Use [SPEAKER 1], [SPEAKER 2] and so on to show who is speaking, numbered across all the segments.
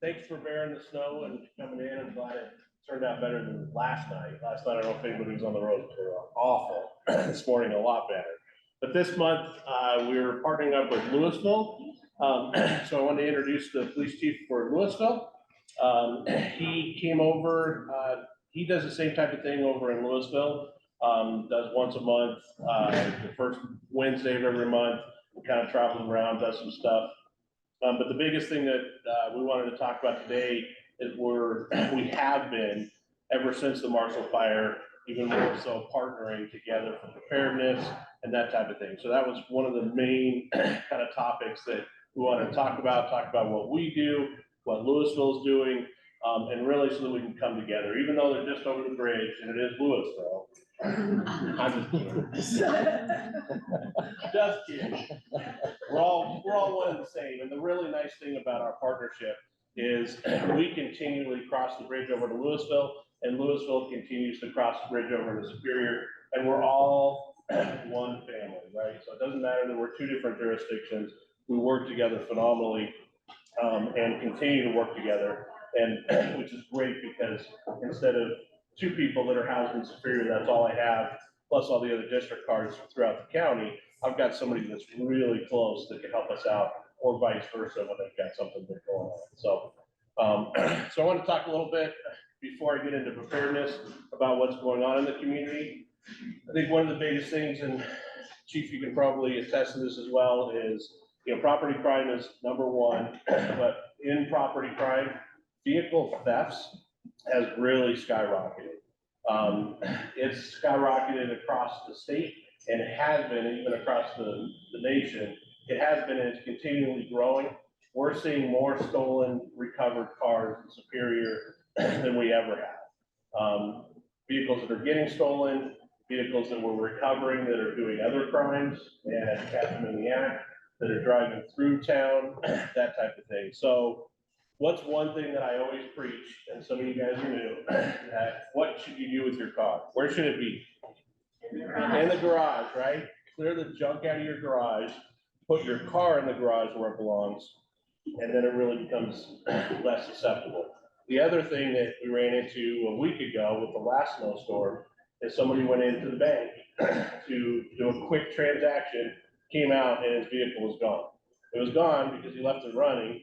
[SPEAKER 1] thanks for bearing the snow and coming in. I'm glad it turned out better than last night. Last night, I don't know if anybody was on the road. They were awful. This morning, a lot better. But this month, we're partnering up with Louisville. So I wanted to introduce the police chief for Louisville. He came over, he does the same type of thing over in Louisville. Does once a month, the first Wednesday of every month, kind of travels around, does some stuff. But the biggest thing that we wanted to talk about today is we have been, ever since the Marshall fire, even more so partnering together for preparedness and that type of thing. So that was one of the main kind of topics that we wanted to talk about what we do, what Louisville is doing, and really so that we can come together, even though they're just over the bridge and it is Louisville. I'm just kidding. Just kidding. We're all one and the same. And the really nice thing about our partnership is we continually cross the bridge over to Louisville, and Louisville continues to cross the bridge over to Superior, and we're all one family, right? So it doesn't matter that we're two different jurisdictions. We work together phenomenally, and continue to work together, and which is great because instead of two people that are housed in Superior, that's all I have, plus all the other district cards throughout the county, I've got somebody that's really close that can help us out, or vice versa when they've got something that's going on. So, so I want to talk a little bit before I get into preparedness about what's going on in the community. I think one of the biggest things, and Chief, you can probably attest to this as well, is property crime is number one, but in property crime, vehicle thefts has really skyrocketed. It's skyrocketed across the state, and it has been even across the nation. It has been, and it's continually growing. We're seeing more stolen, recovered cars in Superior than we ever have. Vehicles that are getting stolen, vehicles that we're recovering that are doing other crimes and catch them in the act, that are driving through town, that type of thing. So what's one thing that I always preach, and some of you guys are new, what should you do with your car? Where should it be? In the garage, right? Clear the junk out of your garage, put your car in the garage where it belongs, and then it really becomes less susceptible. The other thing that we ran into a week ago with the last snowstorm is somebody went into the bank to do a quick transaction, came out, and his vehicle was gone. It was gone because he left it running.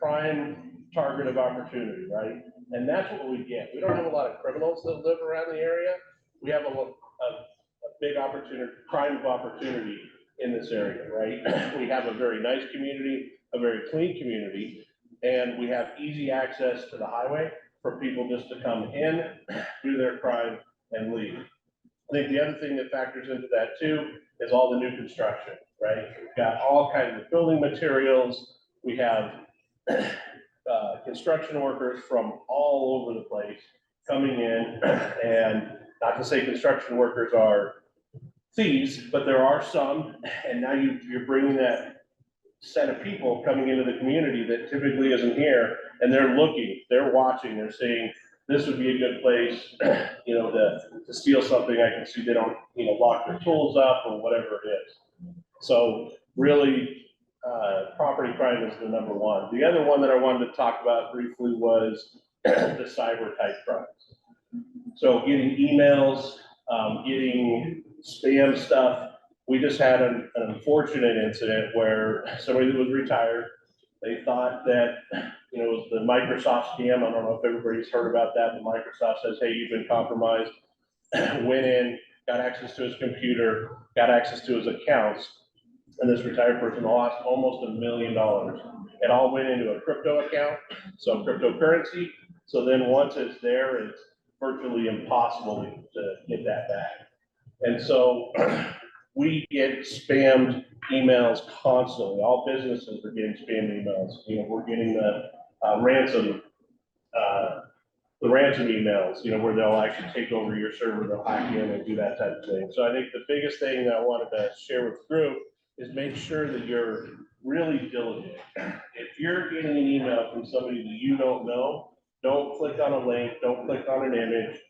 [SPEAKER 1] Prime target of opportunity, right? And that's what we get. We don't have a lot of criminals that live around the area. We have a big opportunity, crime of opportunity in this area, right? We have a very nice community, a very clean community, and we have easy access to the highway for people just to come in, do their crime, and leave. I think the other thing that factors into that too is all the new construction, right? We've got all kinds of building materials. We have construction workers from all over the place coming in, and not to say construction workers are thieves, but there are some, and now you're bringing that set of people coming into the community that typically isn't here, and they're looking, they're watching, they're saying, this would be a good place, to steal something. I can see they don't, lock their tools up or whatever it is. So really, property crime is the number one. The other one that I wanted to talk about briefly was the cyber type crimes. So getting emails, getting spam stuff. We just had an unfortunate incident where somebody that was retired, they thought that, it was the Microsoft scam. I don't know if everybody's heard about that. The Microsoft says, hey, you've been compromised. Went in, got access to his computer, got access to his accounts, and this retired person lost almost $1 million. It all went into a crypto account, so cryptocurrency. So then once it's there, it's virtually impossible to get that back. And so we get spammed emails constantly. All businesses are getting spammed emails. We're getting the ransom emails, where they'll actually take over your server, they'll hack in and do that type of thing. So I think the biggest thing that I wanted to share with the group is make sure that you're really diligent. If you're getting an email from somebody that you don't know, don't click on a link, don't click on an image.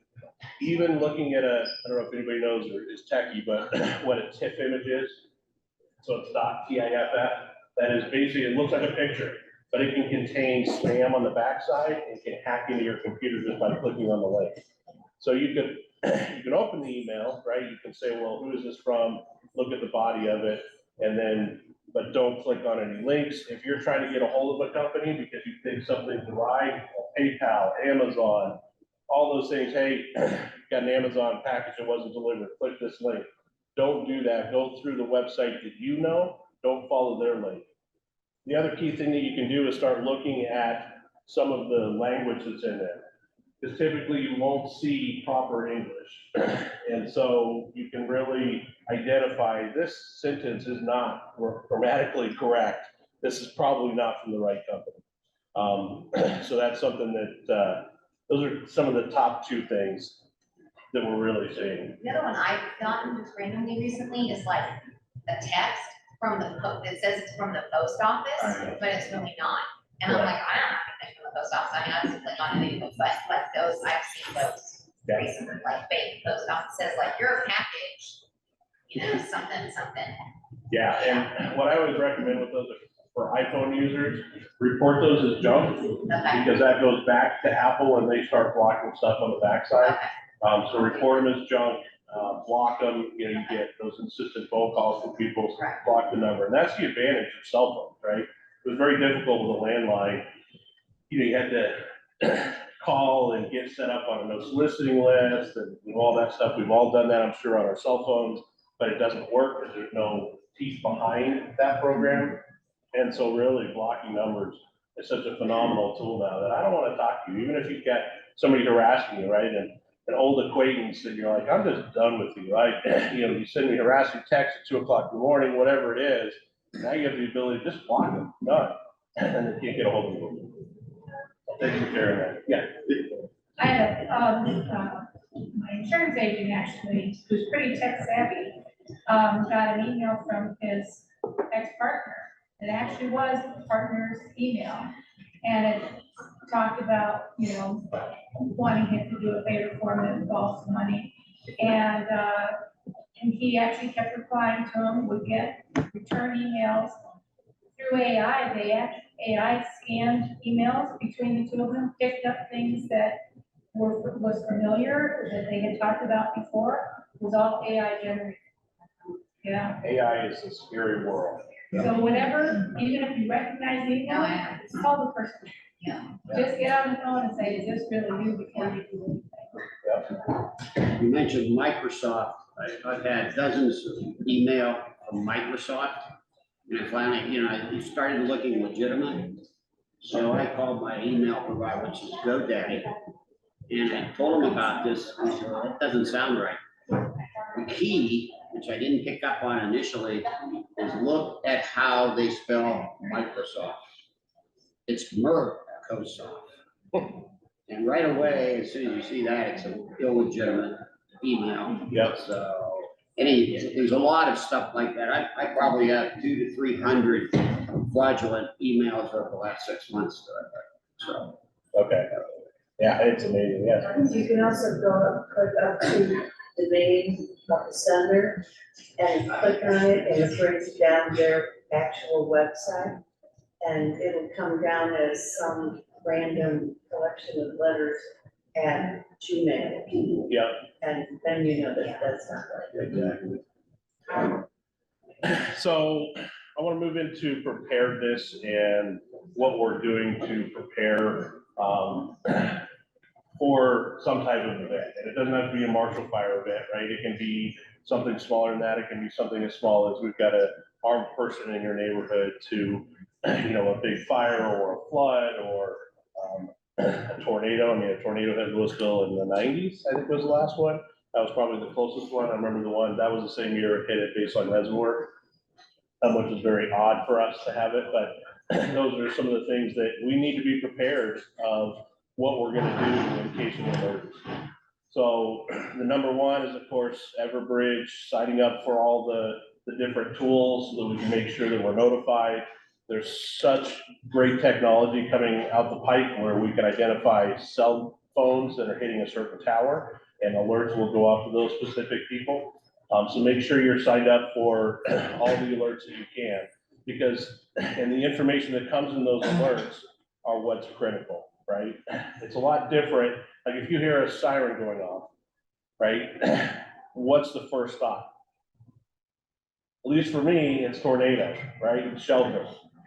[SPEAKER 1] Even looking at I don't know if anybody knows or is techie, but what a TIFF image is. So it's .tiff. That is basically, it looks like a picture, but it can contain spam on the backside and can hack into your computer just by clicking on the link. So you can open the email, right? You can say, well, who is this from? Look at the body of it, and then, but don't click on any links. If you're trying to get a hold of a company because you think something's right, PayPal, Amazon, all those things, hey, you got an Amazon package that wasn't delivered, click this link. Don't do that. Go through the website that you know, don't follow their link. The other key thing that you can do is start looking at some of the language that's in there. Because typically you won't see proper English. And so you can really identify this sentence is not grammatically correct. This is probably not from the right company. So that's something that, those are some of the top two things that we're really seeing.
[SPEAKER 2] The other one I've gotten just randomly recently is like a text from the it says it's from the post office, but it's really not. And I'm like, I don't have anything from the post office. I mean, I was clicking on anything, but like those, I've seen those recently, like fake post office says like your package, you know, something.
[SPEAKER 1] Yeah, and what I always recommend with those for iPhone users, report those as junk, because that goes back to Apple and they start blocking stuff on the backside. So report them as junk, block them, you know, you get those insistent phone calls from people, block the number. And that's the advantage of cell phones, right? It was very difficult with a landline. You know, you had to call and get set up on a no soliciting list and all that stuff. We've all done that, I'm sure, on our cell phones, but it doesn't work because there's no teeth behind that program. And so really blocking numbers is such a phenomenal tool now that I don't want to talk to you, even if you've got somebody harassing you, right? And an old acquaintance that you're like, I'm just done with you, right? You know, you send me harassing text at 2 o'clock in the morning, whatever it is. Now you have the ability to just block them, done, and they can't get a hold of you. Thanks for sharing that. Yeah.
[SPEAKER 3] I have, my insurance agent actually, who's pretty tech savvy, got an email from his ex-partner. It actually was the partner's email. And it talked about, you know, wanting him to do a favor for him that involves some money. And he actually kept replying to him, would get return emails through AI. AI scanned emails between the two of them, picked up things that was familiar, that they had talked about before. It was all AI generated. Yeah.
[SPEAKER 1] AI is a scary world.
[SPEAKER 3] So whenever, even if you recognize the email, just call the person.
[SPEAKER 2] Yeah.
[SPEAKER 3] Just get on the phone and say, is this really you before you do anything?
[SPEAKER 4] You mentioned Microsoft. I've had dozens of email from Microsoft. And I finally, you know, I started looking legitimate. So I called my email provider, which is GoDaddy. And I told them about this. And I said, well, that doesn't sound right. The key, which I didn't pick up on initially, is look at how they spell Microsoft. It's Microsoft. And right away, as soon as you see that, it's an illegitimate email.
[SPEAKER 1] Yep.
[SPEAKER 4] So there's a lot of stuff like that. I probably have 200 to 300 fraudulent emails over the last 6 months. So.
[SPEAKER 1] Okay. Yeah, it's amazing. Yeah.
[SPEAKER 5] You can also click up to the name of the sender and click on it, and it brings down their actual website. And it'll come down as some random collection of letters at Gmail.
[SPEAKER 1] Yep.
[SPEAKER 5] And then you know that that's not right.
[SPEAKER 1] Exactly. So I want to move into preparedness and what we're doing to prepare for some type of event. And it doesn't have to be a Marshall Fire event, right? It can be something smaller than that. It can be something as small as we've got an armed person in your neighborhood to, you know, a big fire or a flood or a tornado. I mean, a tornado hit Louisville in the 90s, I think was the last one. That was probably the closest one. I remember the one, that was the same year it hit it based on reservoir, which is very odd for us to have it. But those are some of the things that we need to be prepared of what we're going to do in case of an emergency. So the number one is, of course, Everbridge, signing up for all the different tools so that we can make sure that we're notified. There's such great technology coming out the pipe where we can identify cell phones that are hitting a certain tower, and alerts will go out to those specific people. So make sure you're signed up for all the alerts that you can. because, and the information that comes in those alerts are what's critical, right? It's a lot different, like if you hear a siren going off, right? What's the first thought? At least for me, it's tornado, right? Shelter.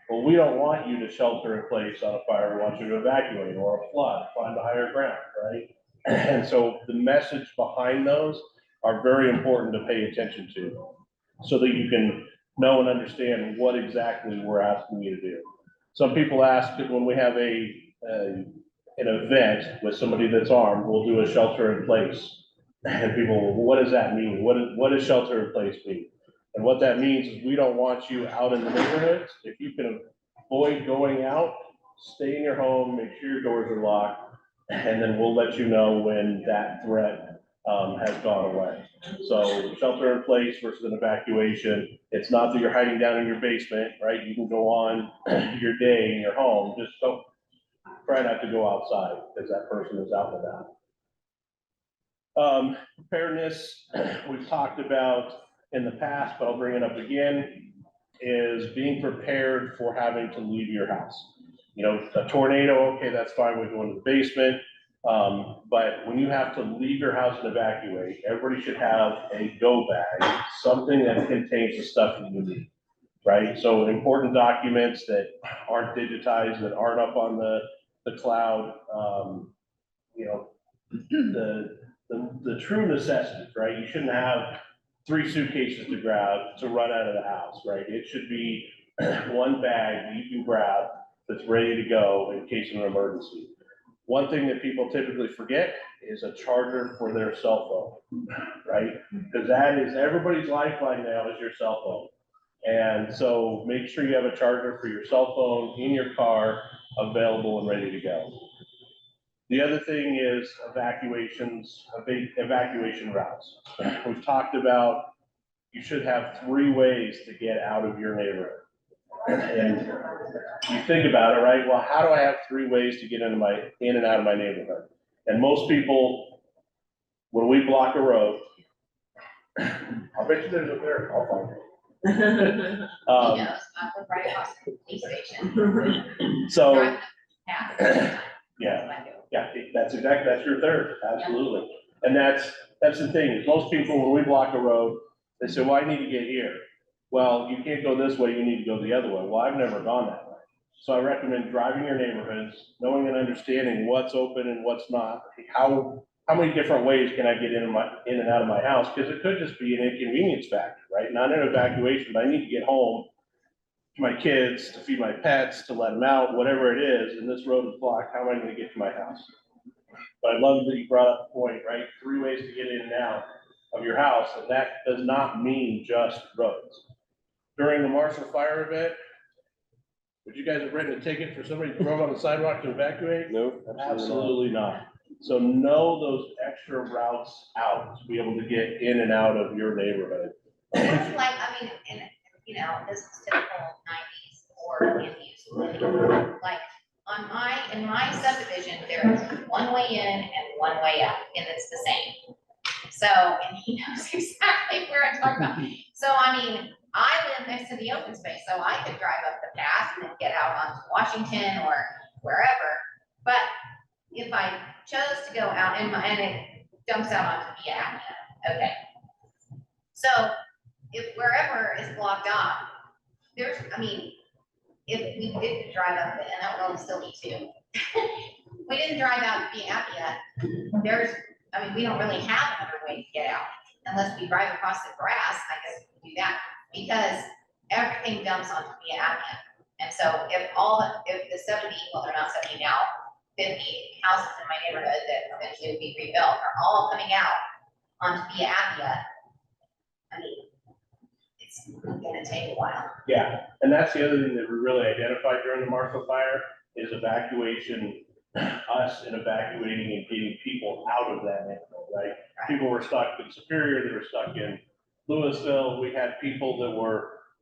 [SPEAKER 1] Well, we don't want you to shelter in place on a fire. We want you to evacuate or a flood, find a higher ground, right? And so the message behind those are very important to pay attention to so that you can know and understand what exactly we're asking you to do. Some people ask that when we have an event with somebody that's armed, we'll do a shelter in place. And people, well, what does that mean? What does shelter in place mean? And what that means is we don't want you out in the neighborhoods. If you can avoid going out, stay in your home, make sure your doors are locked, and then we'll let you know when that threat has gone away. So shelter in place versus an evacuation. It's not that you're hiding down in your basement, right? You can go on your day in your home. Just don't try not to go outside because that person is out and about. Preparedness, we've talked about in the past, but I'll bring it up again, is being prepared for having to leave your house. You know, a tornado, okay, that's fine, we go into the basement. But when you have to leave your house and evacuate, everybody should have a go bag, something that contains the stuff that you need, right? So important documents that aren't digitized, that aren't up on the cloud, you know, the true necessities, right? You shouldn't have 3 suitcases to grab to run out of the house, right? It should be one bag that you can grab that's ready to go in case of an emergency. One thing that people typically forget is a charger for their cell phone, right? Because that is everybody's lifeline now is your cell phone. And so make sure you have a charger for your cell phone in your car, available and ready to go. The other thing is evacuation routes. We've talked about you should have 3 ways to get out of your neighborhood. And you think about it, right? Well, how do I have 3 ways to get in and out of my neighborhood? And most people, when we block a road, I'll bet you there's a there, I'll find it.
[SPEAKER 2] He knows, I live right across the police station.
[SPEAKER 1] So,
[SPEAKER 2] Driving past.
[SPEAKER 1] yeah. Yeah, that's your third, absolutely. And that's the thing, is most people, when we block a road, they say, well, I need to get here. Well, you can't go this way, you need to go the other way. Well, I've never gone that way. So I recommend driving your neighborhoods, knowing and understanding what's open and what's not. How many different ways can I get in and out of my house? Because it could just be an inconvenience factor, right? Not an evacuation, but I need to get home to my kids, to feed my pets, to let them out, whatever it is, and this road is blocked, how am I gonna get to my house? But I love that you brought up the point, right? 3 ways to get in and out of your house, and that does not mean just roads. During the Marshall Fire event, would you guys have written a ticket for somebody who drove on the sidewalk to evacuate?
[SPEAKER 6] No,
[SPEAKER 1] Absolutely not. So know those extra routes out to be able to get in and out of your neighborhood.
[SPEAKER 2] It's like, I mean, and, you know, this is typical 90s or in use. Like, in my subdivision, there's 1 way in and 1 way out, and it's the same. So, and he knows exactly where I'm talking about. So, I mean, I live next to the open space, so I could drive up the path and then get out onto Washington or wherever. But if I chose to go out and it dumps out onto the avenue, okay. So if wherever is blocked off, I mean, if we didn't drive up it, and that would only still be 2. We didn't drive out the Appia, we don't really have another way to get out unless we drive across the grass. I guess we can do that because everything dumps onto the Appia. And so if the 70, well, they're not 70 now, 50 houses in my neighborhood that eventually will be rebuilt are all coming out onto the Appia, I mean, it's gonna take a while.
[SPEAKER 1] Yeah, and that's the other thing that we really identified during the Marshall Fire is evacuation, us and evacuating and getting people out of that neighborhood, right? People were stuck in Superior, they were stuck in Louisville. We had people that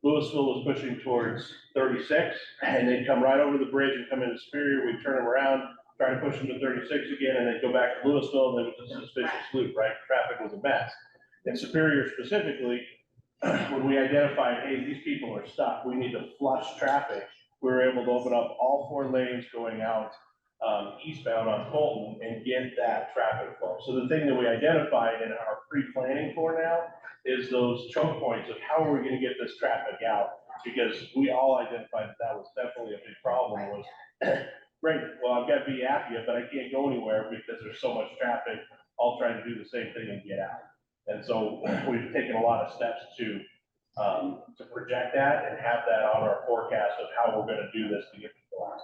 [SPEAKER 1] Louisville was pushing towards 36, and they'd come right over the bridge and come into Superior. We'd turn them around, try to push them to 36 again, and they'd go back to Louisville, and it was a suspicious loop, right? Traffic was a mess. In Superior specifically, when we identified, hey, these people are stuck, we need to flush traffic, we were able to open up all 4 lanes going out eastbound on Fulton and get that traffic flow. So the thing that we identified and are pre-planning for now is those choke points of how are we gonna get this traffic out? Because we all identified that was definitely a big problem was, great, well, I've got to be Appia, but I can't go anywhere because there's so much traffic, all trying to do the same thing and get out. And so we've taken a lot of steps to project that and have that on our forecast of how we're gonna do this to get people out.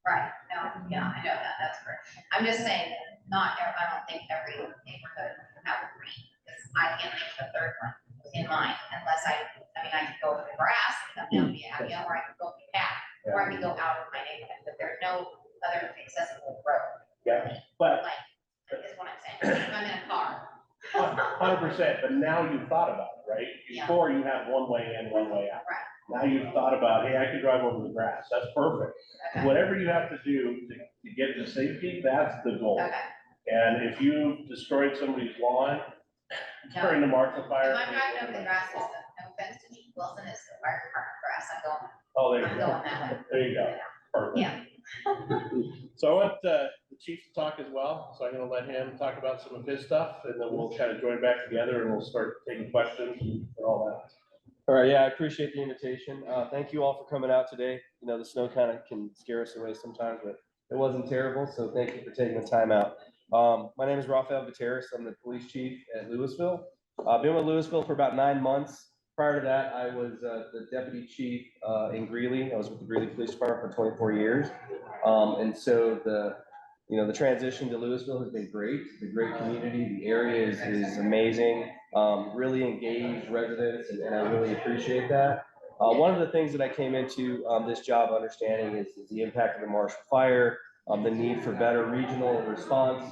[SPEAKER 2] Right, no, yeah, I know that, that's correct. I'm just saying, that I don't think every neighborhood would have a green, because I can't think of a third one in mind, unless I mean, I could go over the grass, and come down the Avenue, or I could go the path, or I could go out of my neighborhood, but there's no other accessible road.
[SPEAKER 1] Yeah, but
[SPEAKER 2] Like, is what I'm saying, if I'm in a car.
[SPEAKER 1] 100%, but now you've thought about it, right?
[SPEAKER 2] Yeah.
[SPEAKER 1] Before you had one way in, one way out.
[SPEAKER 2] Right.
[SPEAKER 1] Now you've thought about, hey, I can drive over the grass, that's perfect.
[SPEAKER 2] Okay,
[SPEAKER 1] Whatever you have to do to get to safety, that's the goal.
[SPEAKER 2] okay.
[SPEAKER 1] And if you destroyed somebody's lawn during the Marshall Fire.
[SPEAKER 2] If I'm driving over the grass, no offense to Chief Wilson, it's the fire department grass,
[SPEAKER 1] Oh, there
[SPEAKER 2] I'm
[SPEAKER 1] you
[SPEAKER 2] going
[SPEAKER 1] go.
[SPEAKER 2] that way.
[SPEAKER 1] There you go. Perfect.
[SPEAKER 2] Yeah.
[SPEAKER 1] So I want the chief to talk as well, so I'm gonna let him talk about some of his stuff, and then we'll kind of join back together and we'll start taking questions and all that.
[SPEAKER 6] All right, yeah, I appreciate the invitation. Thank you all for coming out today. You know, the snow kind of can scare us away sometimes, but it wasn't terrible, so thank you for taking the time out. My name is Gutierrez. I'm the police chief at Louisville. I've been with Louisville for about 9 months. Prior to that, I was the deputy chief in Greeley. I was with the Greeley Police Department for 24 years. And so the transition to Louisville has been great. It's a great community. The area is amazing. Really engaged residents, and I really appreciate that. One of the things that I came into this job understanding is the impact of the Marshall Fire, the need for better regional response,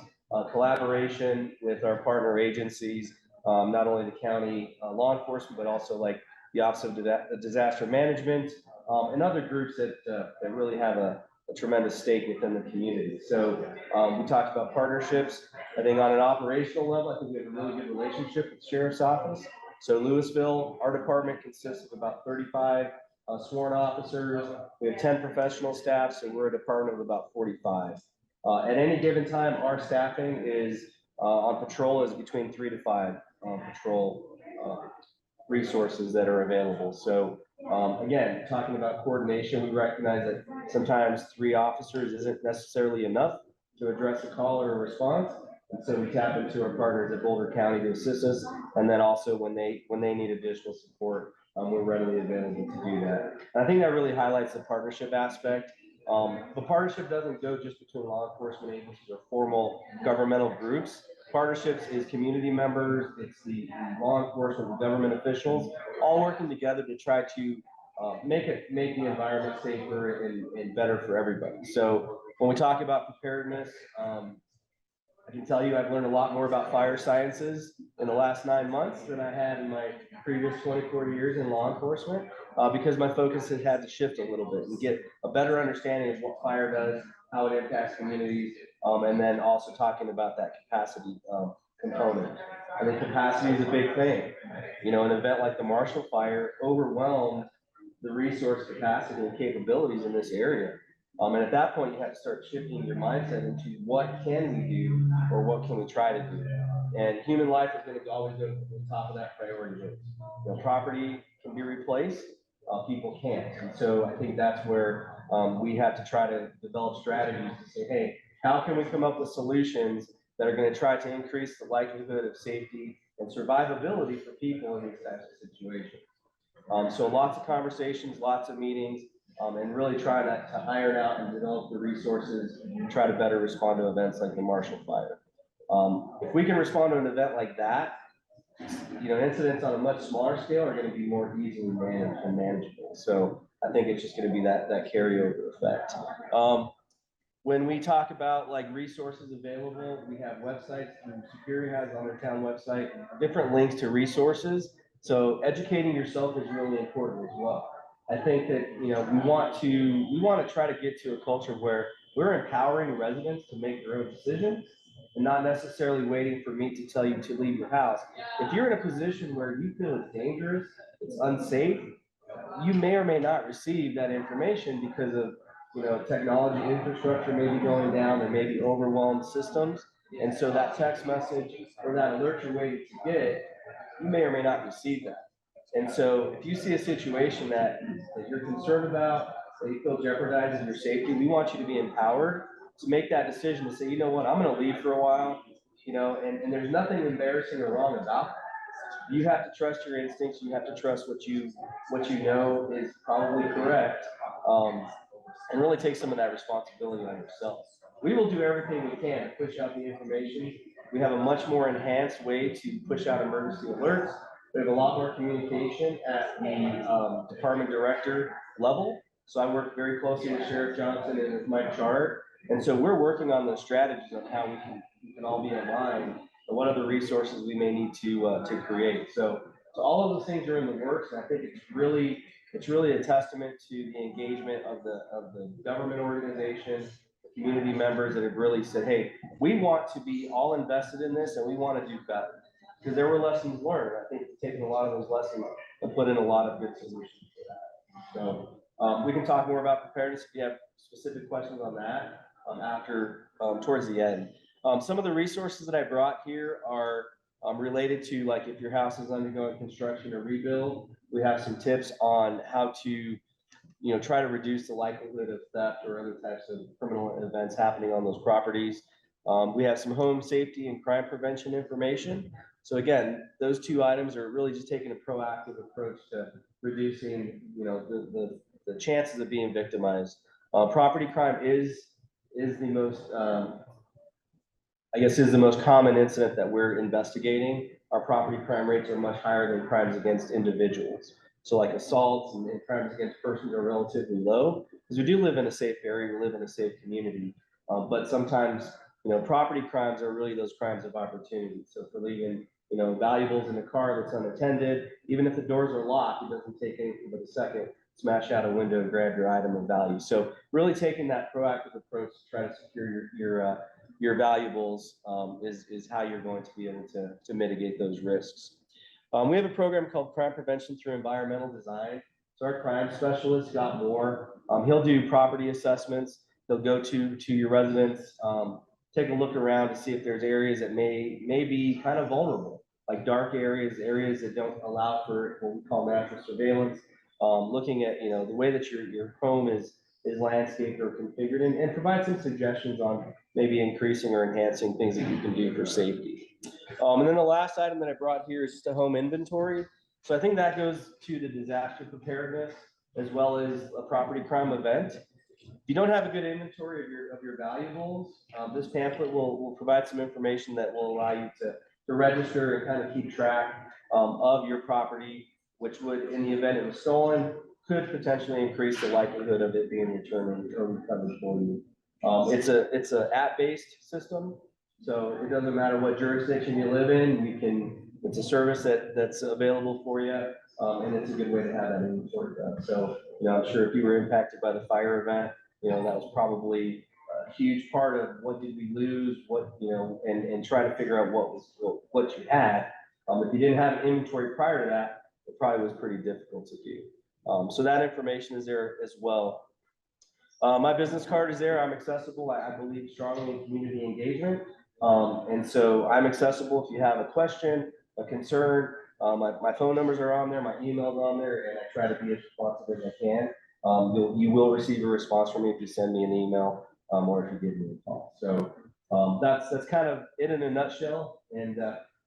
[SPEAKER 6] collaboration with our partner agencies, not only the county law enforcement, but also like the Office of Disaster Management, and other groups that really have a tremendous stake within the community. So we talked about partnerships. I think on an operational level, I think we have a really good relationship with the Sheriff's Office. So Louisville, our department consists of about 35 sworn officers. We have 10 professional staff, so we're a department of about 45. At any given time, our staffing is on patrol is between 3 to 5 patrol resources that are available. So again, talking about coordination, we recognize that sometimes 3 officers isn't necessarily enough to address a call or a response. And so we tap into our partners at Boulder County to assist us. And then also when they need additional support, we're readily available to do that. And I think that really highlights the partnership aspect. The partnership doesn't go just between law enforcement agencies or formal governmental groups. Partnerships is community members, it's the law enforcement, the government officials, all working together to try to make the environment safer and better for everybody. So when we talk about preparedness, I can tell you I've learned a lot more about fire sciences in the last 9 months than I had in my previous 24 years in law enforcement, because my focus has had to shift a little bit and get a better understanding of what fire does, how it impacts communities, and then also talking about that capacity component. I think capacity is a big thing. You know, an event like the Marshall Fire overwhelmed the resource capacity and capabilities in this area. And at that point, you have to start shifting your mindset into what can we do or what can we try to do. And human life is going to always go to the top of that priority list. You know, property can be replaced, people can't. And so I think that's where we have to try to develop strategies to say, hey, how can we come up with solutions that are going to try to increase the likelihood of safety and survivability for people in these types of situations? So lots of conversations, lots of meetings, and really trying to iron out and develop the resources and try to better respond to events like the Marshall Fire. If we can respond to an event like that, you know, incidents on a much smaller scale are going to be more easily managed and manageable. So I think it's just going to be that carryover effect. When we talk about like resources available, we have websites. Superior has on their town website different links to resources. So educating yourself is really important as well. I think that, you know, we want to try to get to a culture where we're empowering residents to make their own decisions and not necessarily waiting for me to tell you to leave your house. If you're in a position where you feel it's dangerous, it's unsafe, you may or may not receive that information because of, technology infrastructure may be going down, there may be overwhelmed systems. And so that text message or that alert you're waiting to get, you may or may not receive that. And so if you see a situation that you're concerned about, that you feel jeopardizes your safety, we want you to be empowered to make that decision to say, you know what, I'm gonna leave for a while, and there's nothing embarrassing or wrong about that. You have to trust your instincts, you have to trust what you know is probably correct, and really take some of that responsibility on yourself. We will do everything we can to push out the information. We have a much more enhanced way to push out emergency alerts. We have a lot more communication at the department director level. So I work very closely with Sheriff Johnson and with Mike Charter. And so we're working on those strategies on how we can all be aligned and what other resources we may need to create. So all of those things are in the works. And I think it's really a testament to the engagement of the government organization, the community members that have really said, hey, we want to be all invested in this and we want to do better. Because there were lessons learned. I think taking a lot of those lessons and put in a lot of good solutions for that. So we can talk more about preparedness if you have specific questions on that after towards the end. Some of the resources that I brought here are related to, like, if your house is undergoing construction or rebuild, we have some tips on how to, try to reduce the likelihood of theft or other types of criminal events happening on those properties. We have some home safety and crime prevention information. So again, those two items are really just taking a proactive approach to reducing, the chances of being victimized. Property crime is the most, is the most common incident that we're investigating. Our property crime rates are much higher than crimes against individuals. So like assaults and crimes against persons are relatively low because we do live in a safe area, we live in a safe community. But sometimes, property crimes are really those crimes of opportunity. So for leaving, valuables in a car that's unattended, even if the doors are locked, it doesn't take anything but a second to smash out a window and grab your item of value. So really taking that proactive approach to try to secure your valuables is how you're going to be able to mitigate those risks. We have a program called Crime Prevention through Environmental Design. So our crime specialist, Scott Moore, he'll do property assessments. He'll go to your residents, take a look around to see if there's areas that may be kind of vulnerable, like dark areas that don't allow for what we call natural surveillance. Looking at the way that your home is landscaped or configured, and provide some suggestions on maybe increasing or enhancing things that you can do for safety. And then the last item that I brought here is just a home inventory. So I think that goes to the disaster preparedness as well as a property crime event. If you don't have a good inventory of your valuables, this pamphlet will provide some information that will allow you to register and kind of keep track of your property, which would, in the event it was stolen, could potentially increase the likelihood of it being returned or recovered for you. It's a app-based system, so it doesn't matter what jurisdiction you live in. It's a service that's available for you, and it's a good way to have that inventory done. So, I'm sure if you were impacted by the fire event, that was probably a huge part of what did we lose, and try to figure out what you had. If you didn't have an inventory prior to that, it probably was pretty difficult to do. So that information is there as well. My business card is there. I'm accessible. I believe strongly in community engagement. And so I'm accessible if you have a question, a concern. My phone numbers are on there, my email's on there, and I try to be as responsive as I can. You will receive a response from me if you send me an email or if you give me a call. So that's kind of it in a nutshell. And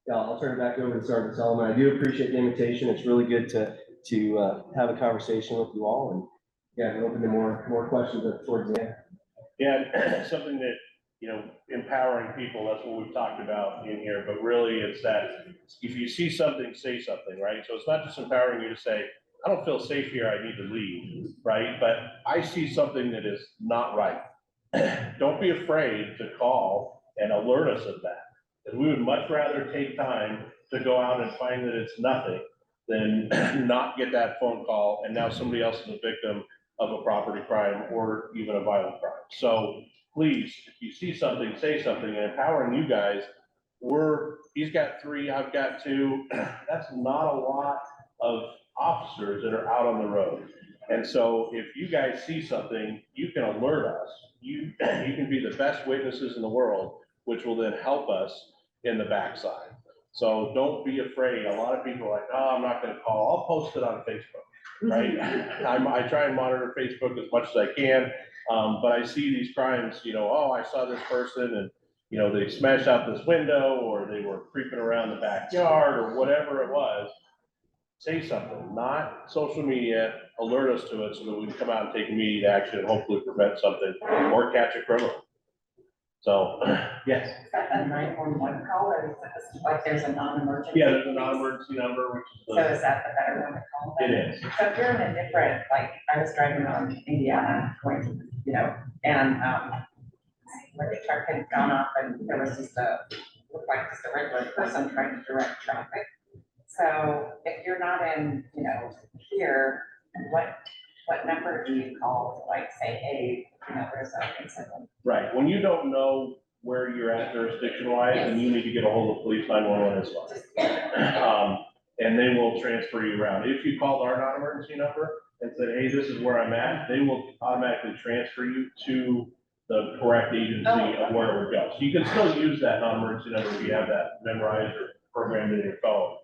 [SPEAKER 6] yeah, I'll turn it back over to Sergeant Salaman. I do appreciate the invitation. It's really good to have a conversation with you all, and yeah, open to more questions towards the end.
[SPEAKER 1] Yeah, something that, empowering people, that's what we've talked about in here, but really it's that if you see something, say something, right? So it's not just empowering you to say, I don't feel safe here, I need to leave, right? But I see something that is not right. Don't be afraid to call and alert us of that. Because we would much rather take time to go out and find that it's nothing than not get that phone call and now somebody else is a victim of a property crime or even a violent crime. So please, if you see something, say something, and empowering you guys. He's got 3, I've got 2. That's not a lot of officers that are out on the road. And so if you guys see something, you can alert us. You can be the best witnesses in the world, which will then help us in the backside. So don't be afraid. A lot of people are like, oh, I'm not gonna call. I'll post it on Facebook, right? I try and monitor Facebook as much as I can. But I see these crimes, oh, I saw this person and, they smashed out this window or they were creeping around the backyard or whatever it was. Say something, not social media, alert us to it so that we can come out and take immediate action and hopefully prevent something or catch a criminal. So, yes.
[SPEAKER 7] Is that a 911 call or is it like there's a non-emergency?
[SPEAKER 1] Yeah, there's a non-emergency number, which is
[SPEAKER 7] So is that the better one to call?
[SPEAKER 1] it
[SPEAKER 7] then?
[SPEAKER 1] is.
[SPEAKER 7] So if you're in a different, like, I was driving on Indiana, going to, and, where the truck had gone off and there was looked like just a regular person trying to direct traffic. So if you're not in, here, what number do you call to like say, hey, there's an incident?
[SPEAKER 1] Right, when you don't know where you're at jurisdiction-wise, then you need to get a hold of police 911 as well. And they will transfer you around. If you called our non-emergency number and said, hey, this is where I'm at, they will automatically transfer you to the correct agency of where it would go. So you can still use that non-emergency number if you have that memorized or programmed in your phone.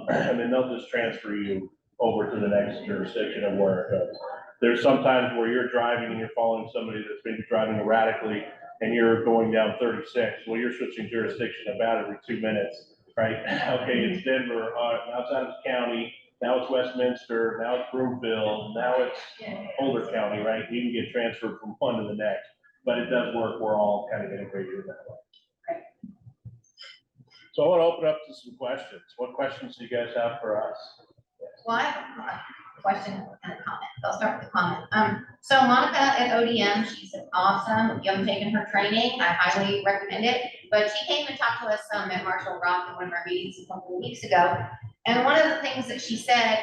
[SPEAKER 1] And then they'll just transfer you over to the next jurisdiction of where it goes. There's sometimes where you're driving and you're following somebody that's maybe driving erratically and you're going down 36. Well, you're switching jurisdiction about every 2 minutes, right? Okay, it's Denver, now it's Adams County, now it's Westminster, now it's Broomfield, now it's Boulder County, right? You can get transferred from one to the next, but it does work. We're all kind of integrated in that way. So I want to open up to some questions. What questions do you guys have for us?
[SPEAKER 2] Well, I have a question and a comment. I'll start with the comment. So Monica at ODM, she's awesome. If you haven't taken her training, I highly recommend it. But she came and talked to us at Marshall Rock in one of our meetings a couple of weeks ago. And one of the things that she said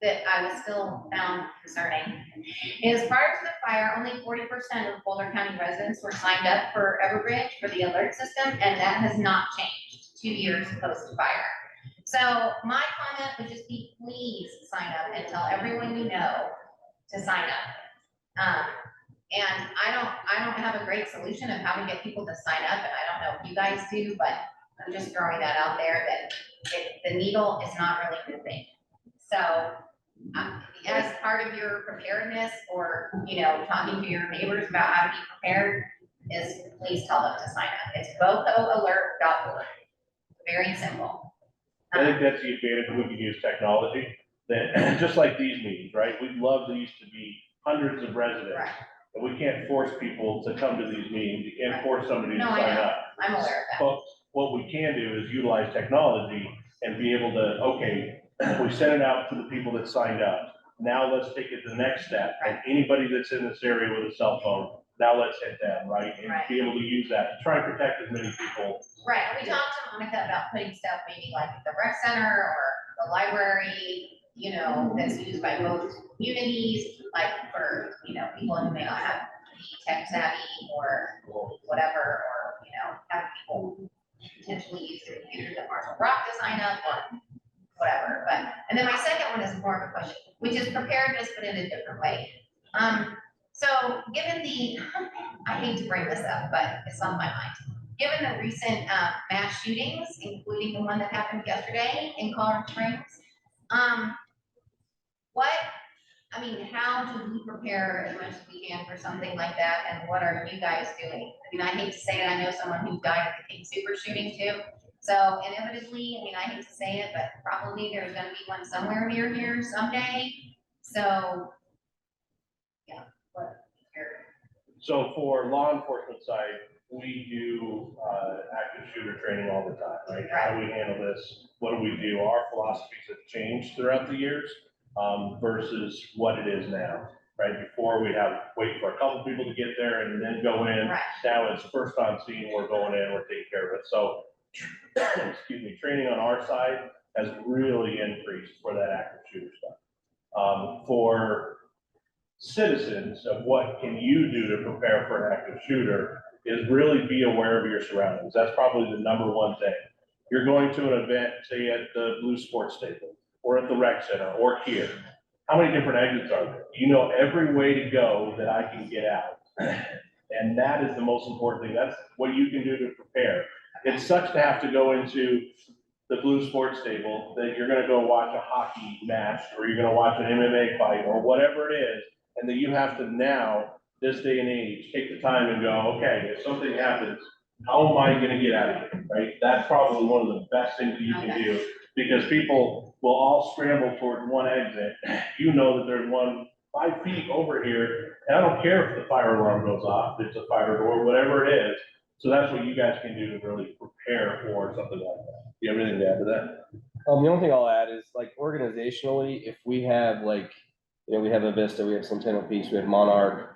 [SPEAKER 2] that I was still found concerning is prior to the fire, only 40% of Boulder County residents were signed up for Everbridge for the alert system, and that has not changed 2 years post-fire. So my comment would just be, please sign up and tell everyone you know to sign up. And I don't have a great solution of how to get people to sign up, and I don't know if you guys do, but I'm just throwing that out there that the needle is not really moving. So as part of your preparedness or, talking to your neighbors about how to be prepared is please tell them to sign up. It's bocoalert.org. Very simple.
[SPEAKER 1] I think that's the advantage when you use technology, that just like these meetings, right? We'd love these to be hundreds of residents.
[SPEAKER 2] Right.
[SPEAKER 1] And we can't force people to come to these meetings. You can't
[SPEAKER 2] Right.
[SPEAKER 1] force somebody to
[SPEAKER 2] No, I
[SPEAKER 1] sign
[SPEAKER 2] know.
[SPEAKER 1] up.
[SPEAKER 2] I'm aware of that.
[SPEAKER 1] But what we can do is utilize technology and be able to, okay, we sent it out to the people that signed up. Now let's take it to the next step. And anybody that's in this area with a cell phone, now let's hit them, right? And
[SPEAKER 2] Right.
[SPEAKER 1] be able to use that to try and protect as many people.
[SPEAKER 2] Right, and we talked to Monica about putting stuff maybe like at the rec center or the library, that's used by both communities, like for, people who may not have tech savvy or whatever, or, have people potentially use their computers at Marshall Rock to sign up or whatever. And then my second one is more of a question, which is preparedness, but in a different way. So given I hate to bring this up, but it's on my mind. Given the recent mass shootings, including the one that happened yesterday in Colorado Springs, how do we prepare as much as we can for something like that? And what are you guys doing? I hate to say it, I know someone who died at the King Super shooting too. So inevitably, I hate to say it, but probably there's gonna be one somewhere near here someday. So, yeah,
[SPEAKER 1] So for law enforcement side, we do active shooter training all the time, right? How do we handle this? What do we do? Our philosophies have changed throughout the years versus what it is now, right? Before we'd have wait for a couple people to get there and then go in.
[SPEAKER 2] Right.
[SPEAKER 1] Now it's first on scene, we're going in, we're taking care of it. So, training on our side has really increased for that active shooter stuff. For citizens of what can you do to prepare for an active shooter is really be aware of your surroundings. That's probably the number one thing. You're going to an event, say at the Blue Sports Stable, or at the rec center, or here. How many different exits are there? You know every way to go that I can get out. And that is the most important thing. That's what you can do to prepare. It sucks to have to go into the Blue Sports Stable, that you're gonna go watch a hockey match, or you're gonna watch an MMA fight, or whatever it is, and that you have to now, this day and age, take the time and go, okay, if something happens, how am I gonna get out of here, right? That's probably one of the best things that you can do, because people will all scramble toward one exit. You know that there's one 5 feet over here, and I don't care if the fire alarm goes off, if it's a fire door, whatever it is. So that's what you guys can do to really prepare for something like that. Do you have anything to add to that?
[SPEAKER 6] The only thing I'll add is like organizationally, if we have like, we have Avista, we have Centennial Peace, we have Monarch.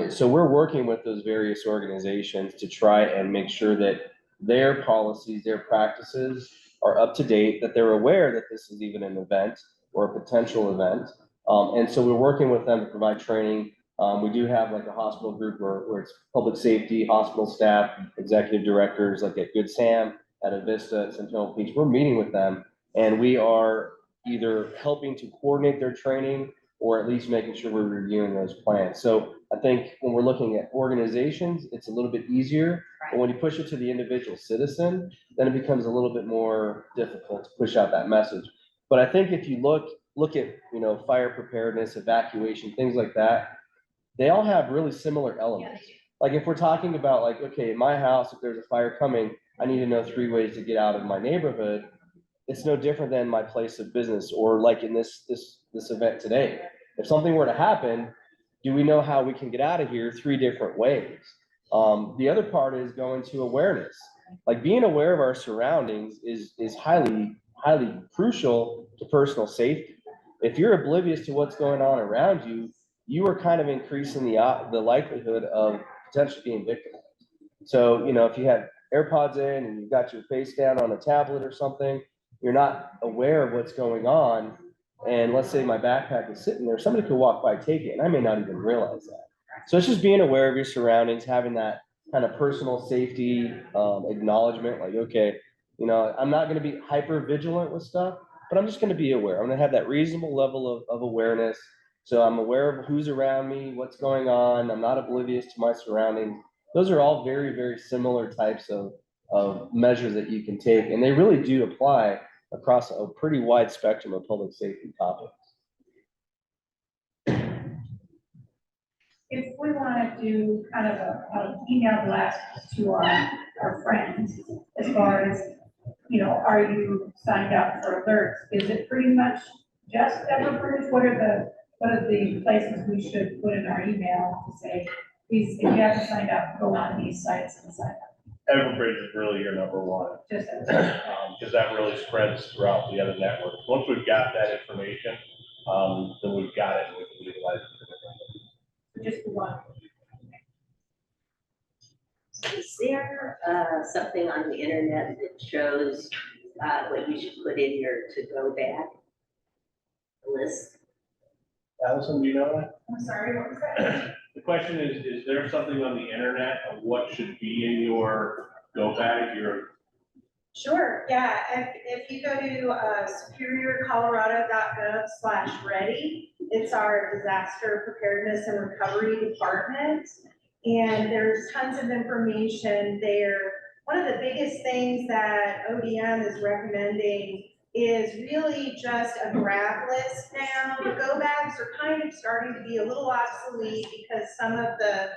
[SPEAKER 6] So we're working with those various organizations to try and make sure that their policies, their practices are up to date, that they're aware that this is even an event or a potential event. And so we're working with them to provide training. We do have like a hospital group where it's public safety, hospital staff, executive directors, like at Good Sam, at Avista, at Centennial Peaks. We're meeting with them, and we are either helping to coordinate their training or at least making sure we're reviewing those plans. So I think when we're looking at organizations, it's a little bit easier. But when you push it to the individual citizen, then it becomes a little bit more difficult to push out that message. But I think if you look at, fire preparedness, evacuation, things like that, they all have really similar elements. Like if we're talking about like, okay, in my house, if there's a fire coming, I need to know 3 ways to get out of my neighborhood. It's no different than my place of business, or like in this event today. If something were to happen, do we know how we can get out of here 3 different ways? The other part is going to awareness. Like being aware of our surroundings is highly crucial to personal safety. If you're oblivious to what's going on around you, you are kind of increasing the likelihood of potentially being victimized. So, if you have AirPods in and you've got your face down on a tablet or something, you're not aware of what's going on. And let's say my backpack is sitting there, somebody could walk by, take it, and I may not even realize that. So it's just being aware of your surroundings, having that kind of personal safety acknowledgement, like, okay, I'm not going to be hyper vigilant with stuff, but I'm just going to be aware. I'm going to have that reasonable level of awareness. So I'm aware of who's around me, what's going on. I'm not oblivious to my surroundings. Those are all very, very similar types of measures that you can take. And they really do apply across a pretty wide spectrum of public safety topics.
[SPEAKER 3] If we want to do kind of an email blast to our friends, as far as, are you signed up for alerts? Is it pretty much just Everbridge? What are the places we should put in our email to say, please, if you haven't signed up, go on these sites and sign up?
[SPEAKER 1] Everbridge is really your number one,
[SPEAKER 3] Just
[SPEAKER 1] because that really spreads throughout the other networks. Once we've got that information, then we've got it, and we can utilize it.
[SPEAKER 3] just the one.
[SPEAKER 8] Is there something on the internet that shows what you should put in your to-go bag list?
[SPEAKER 1] Allison, do you know that?
[SPEAKER 3] I'm sorry, what was that?
[SPEAKER 1] The question is there something on the internet of what should be in your go bag,
[SPEAKER 9] Sure, yeah, if you go to superiorcolorado.gov/ready, it's our disaster preparedness and recovery department. And there's tons of information there. One of the biggest things that ODM is recommending is really just a grab list now. The go bags are kind of starting to be a little obsolete because some of the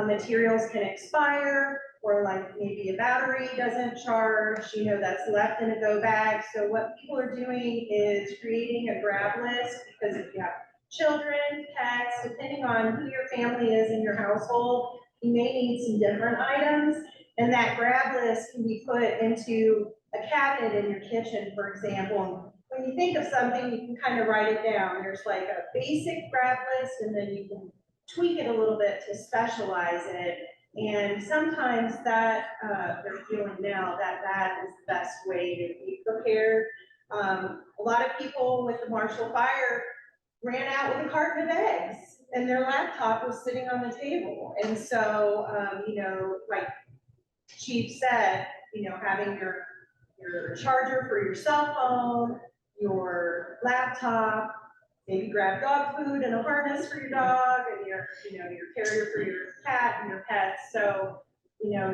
[SPEAKER 9] materials can expire, or like maybe a battery doesn't charge, that's left in a go bag. So what people are doing is creating a grab list, because if you have children, pets, depending on who your family is in your household, you may need some different items. And that grab list can be put into a cabinet in your kitchen, for example. When you think of something, you can kind of write it down. There's like a basic grab list, and then you can tweak it a little bit to specialize it. And sometimes that, they're feeling now that is the best way to be prepared. A lot of people with the Marshall Fire ran out with a carton of eggs. and their laptop was sitting on the table. And so, like Chief said, having your charger for your cell phone, your laptop, maybe grab dog food and a harness for your dog and your carrier for your cat and your pets. So,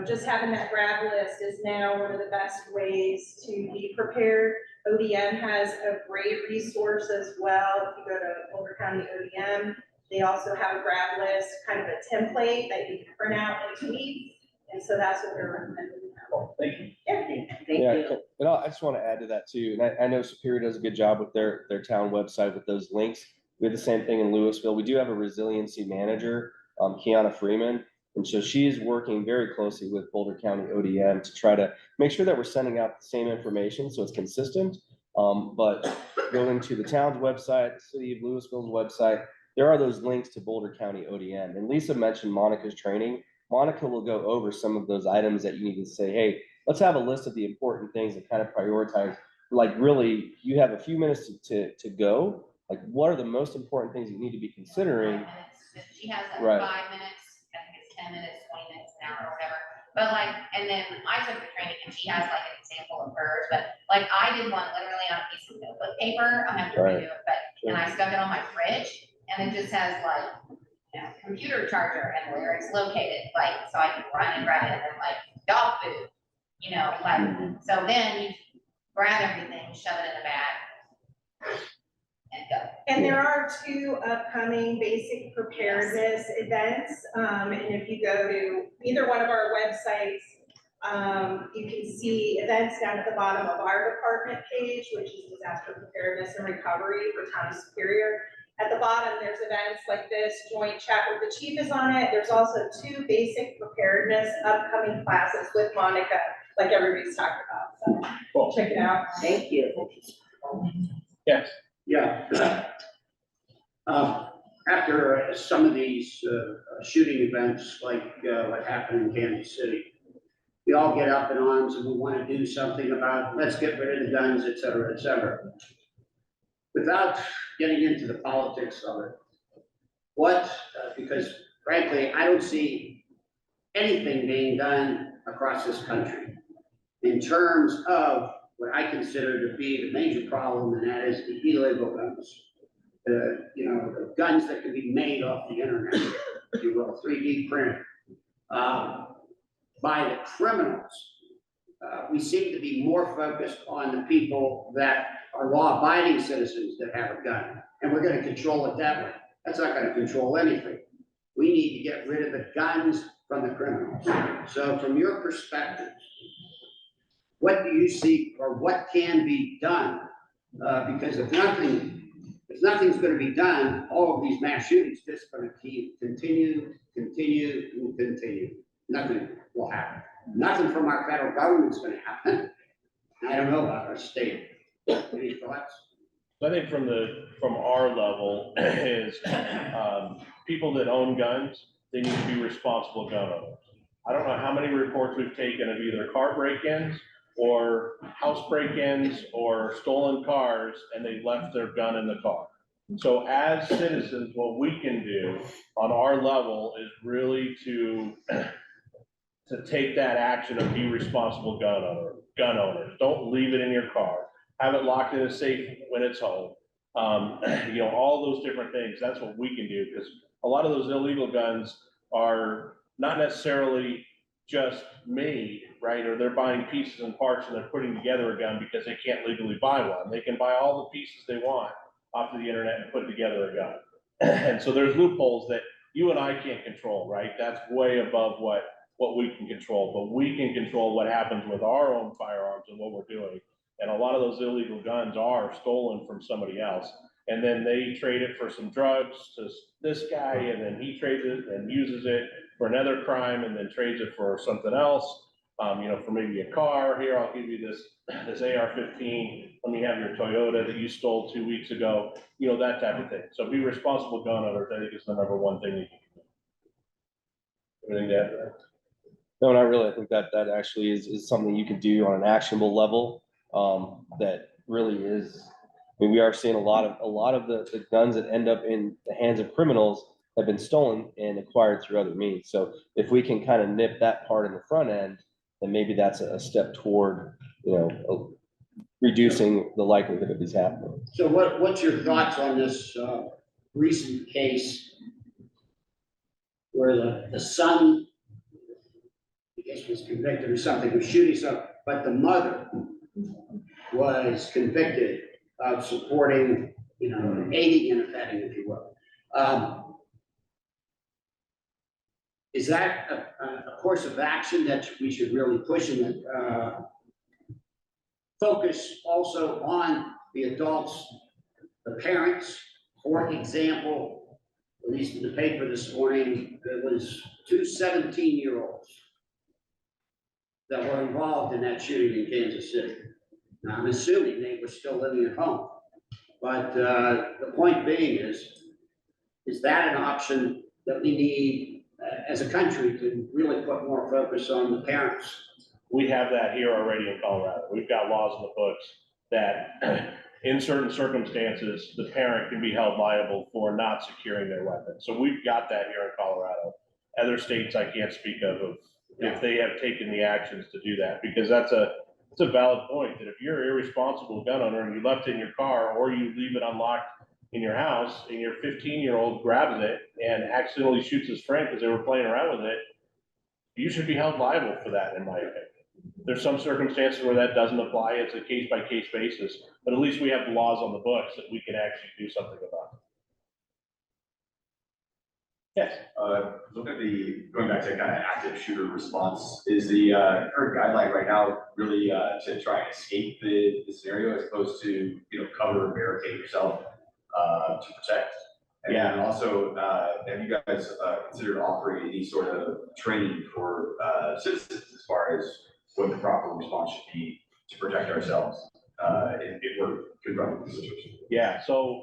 [SPEAKER 9] just having that grab list is now one of the best ways to be prepared. ODM has a great resource as well. If you go to Boulder County ODM, they also have a grab list, kind of a template that you can print out and tweet. And so that's what we're recommending.
[SPEAKER 1] Thank you.
[SPEAKER 9] Yeah.
[SPEAKER 8] Thank
[SPEAKER 6] Yeah,
[SPEAKER 8] you.
[SPEAKER 6] and I just want to add to that too. And I know Superior does a good job with their town website with those links. We have the same thing in Louisville. We do have a resiliency manager, Kiana Freeman. And so she is working very closely with Boulder County ODM to try to make sure that we're sending out the same information so it's consistent. But going to the town's website, the city of Louisville's website, there are those links to Boulder County ODM. And Lisa mentioned Monica's training. Monica will go over some of those items that you need to say, hey, let's have a list of the important things and kind of prioritize. Like really, you have a few minutes to go. Like what are the most important things you need to be considering?
[SPEAKER 2] 5 minutes. She has like
[SPEAKER 6] Right.
[SPEAKER 2] 5 minutes, I think it's 10 minutes, 20 minutes, an hour or whatever. But like, and then I took the training and she has like an example of hers, but like I did one literally on a piece of notebook paper. I'm gonna have to redo it, but, and I stuck it on my fridge and it just has like, computer charger and where it's located, like, so I can run and grab it and then like dog food, so then you grab everything, shove it in the bag and go.
[SPEAKER 9] And there are 2 upcoming basic preparedness events. And if you go to either one of our websites, you can see events down at the bottom of our department page, which is disaster preparedness and recovery for Town of Superior. At the bottom, there's events like this, joint chat with the chief is on it. There's also 2 basic preparedness upcoming classes with Monica, like everybody's talked about. So
[SPEAKER 1] Cool.
[SPEAKER 9] check it out.
[SPEAKER 8] Thank you.
[SPEAKER 1] Yes.
[SPEAKER 4] Yeah. After some of these shooting events, like what happened in Kansas City, we all get up in arms and we want to do something about, let's get rid of the guns, et cetera, et cetera. Without getting into the politics of it, because frankly, I don't see anything being done across this country in terms of what I consider to be the major problem, and that is the illegal guns. The guns that can be made off the internet, if you will, 3D printed, by the criminals. We seem to be more focused on the people that are law-abiding citizens that have a gun, and we're going to control it that way. That's not going to control anything. We need to get rid of the guns from the criminals. So from your perspective, what do you see or what can be done? Because if nothing's going to be done, all of these mass shootings just going to continue. Nothing will happen. Nothing from our federal government's going to happen. I don't know about our state. Any thoughts?
[SPEAKER 1] I think from our level is people that own guns, they need to be responsible gun owners. I don't know how many reports we've taken of either car break-ins or house break-ins or stolen cars, and they left their gun in the car. So as citizens, what we can do on our level is really to take that action of be responsible gun owners. Don't leave it in your car. Have it locked in a safe when it's home. All those different things. That's what we can do, because a lot of those illegal guns are not necessarily just made, right? Or they're buying pieces and parts and they're putting together a gun because they can't legally buy one. They can buy all the pieces they want off of the internet and put together a gun. And so there's loopholes that you and I can't control, right? That's way above what we can control, but we can control what happens with our own firearms and what we're doing. And a lot of those illegal guns are stolen from somebody else. And then they trade it for some drugs to this guy, and then he trades it and uses it for another crime and then trades it for something else, for maybe a car. Here, I'll give you this AR-15. Let me have your Toyota that you stole 2 weeks ago, that type of thing. So be responsible gun owners. I think is the number one thing you can do. Anything to add to that?
[SPEAKER 6] No, not really. I think that actually is something you could do on an actionable level. That really is. I mean, we are seeing a lot of the guns that end up in the hands of criminals have been stolen and acquired through other means. So if we can kind of nip that part in the front end, then maybe that's a step toward, reducing the likelihood of these happening.
[SPEAKER 4] So what's your thoughts on this recent case where the son, I guess, was convicted or something of shooting some, but the mother was convicted of supporting, aiding and abetting, if you will. Is that a course of action that we should really push and focus also on the adults, the parents? For example, at least in the paper this morning, there was 2 17-year-olds that were involved in that shooting in Kansas City. Now, I'm assuming they were still living at home. But the point being is that an option that we need as a country to really put more focus on the parents?
[SPEAKER 1] We have that here already in Colorado. We've got laws in the books that in certain circumstances, the parent can be held liable for not securing their weapon. So we've got that here in Colorado. Other states I can't speak of if they have taken the actions to do that, because it's a valid point that if you're an irresponsible gun owner and you left it in your car or you leave it unlocked in your house and your 15-year-old grabs it and accidentally shoots his friend because they were playing around with it, you should be held liable for that, in my opinion. There's some circumstances where that doesn't apply. It's a case-by-case basis, but at least we have the laws on the books that we can actually do something about. Yes.
[SPEAKER 10] Look at going back to kind of active shooter response, is the current guideline right now really to try and escape the scenario as opposed to, cover and barricade yourself to protect? And then also, have you guys considered offering any sort of training for citizens as far as what the proper response should be to protect ourselves if we're confronted with the situation?
[SPEAKER 1] Yeah, so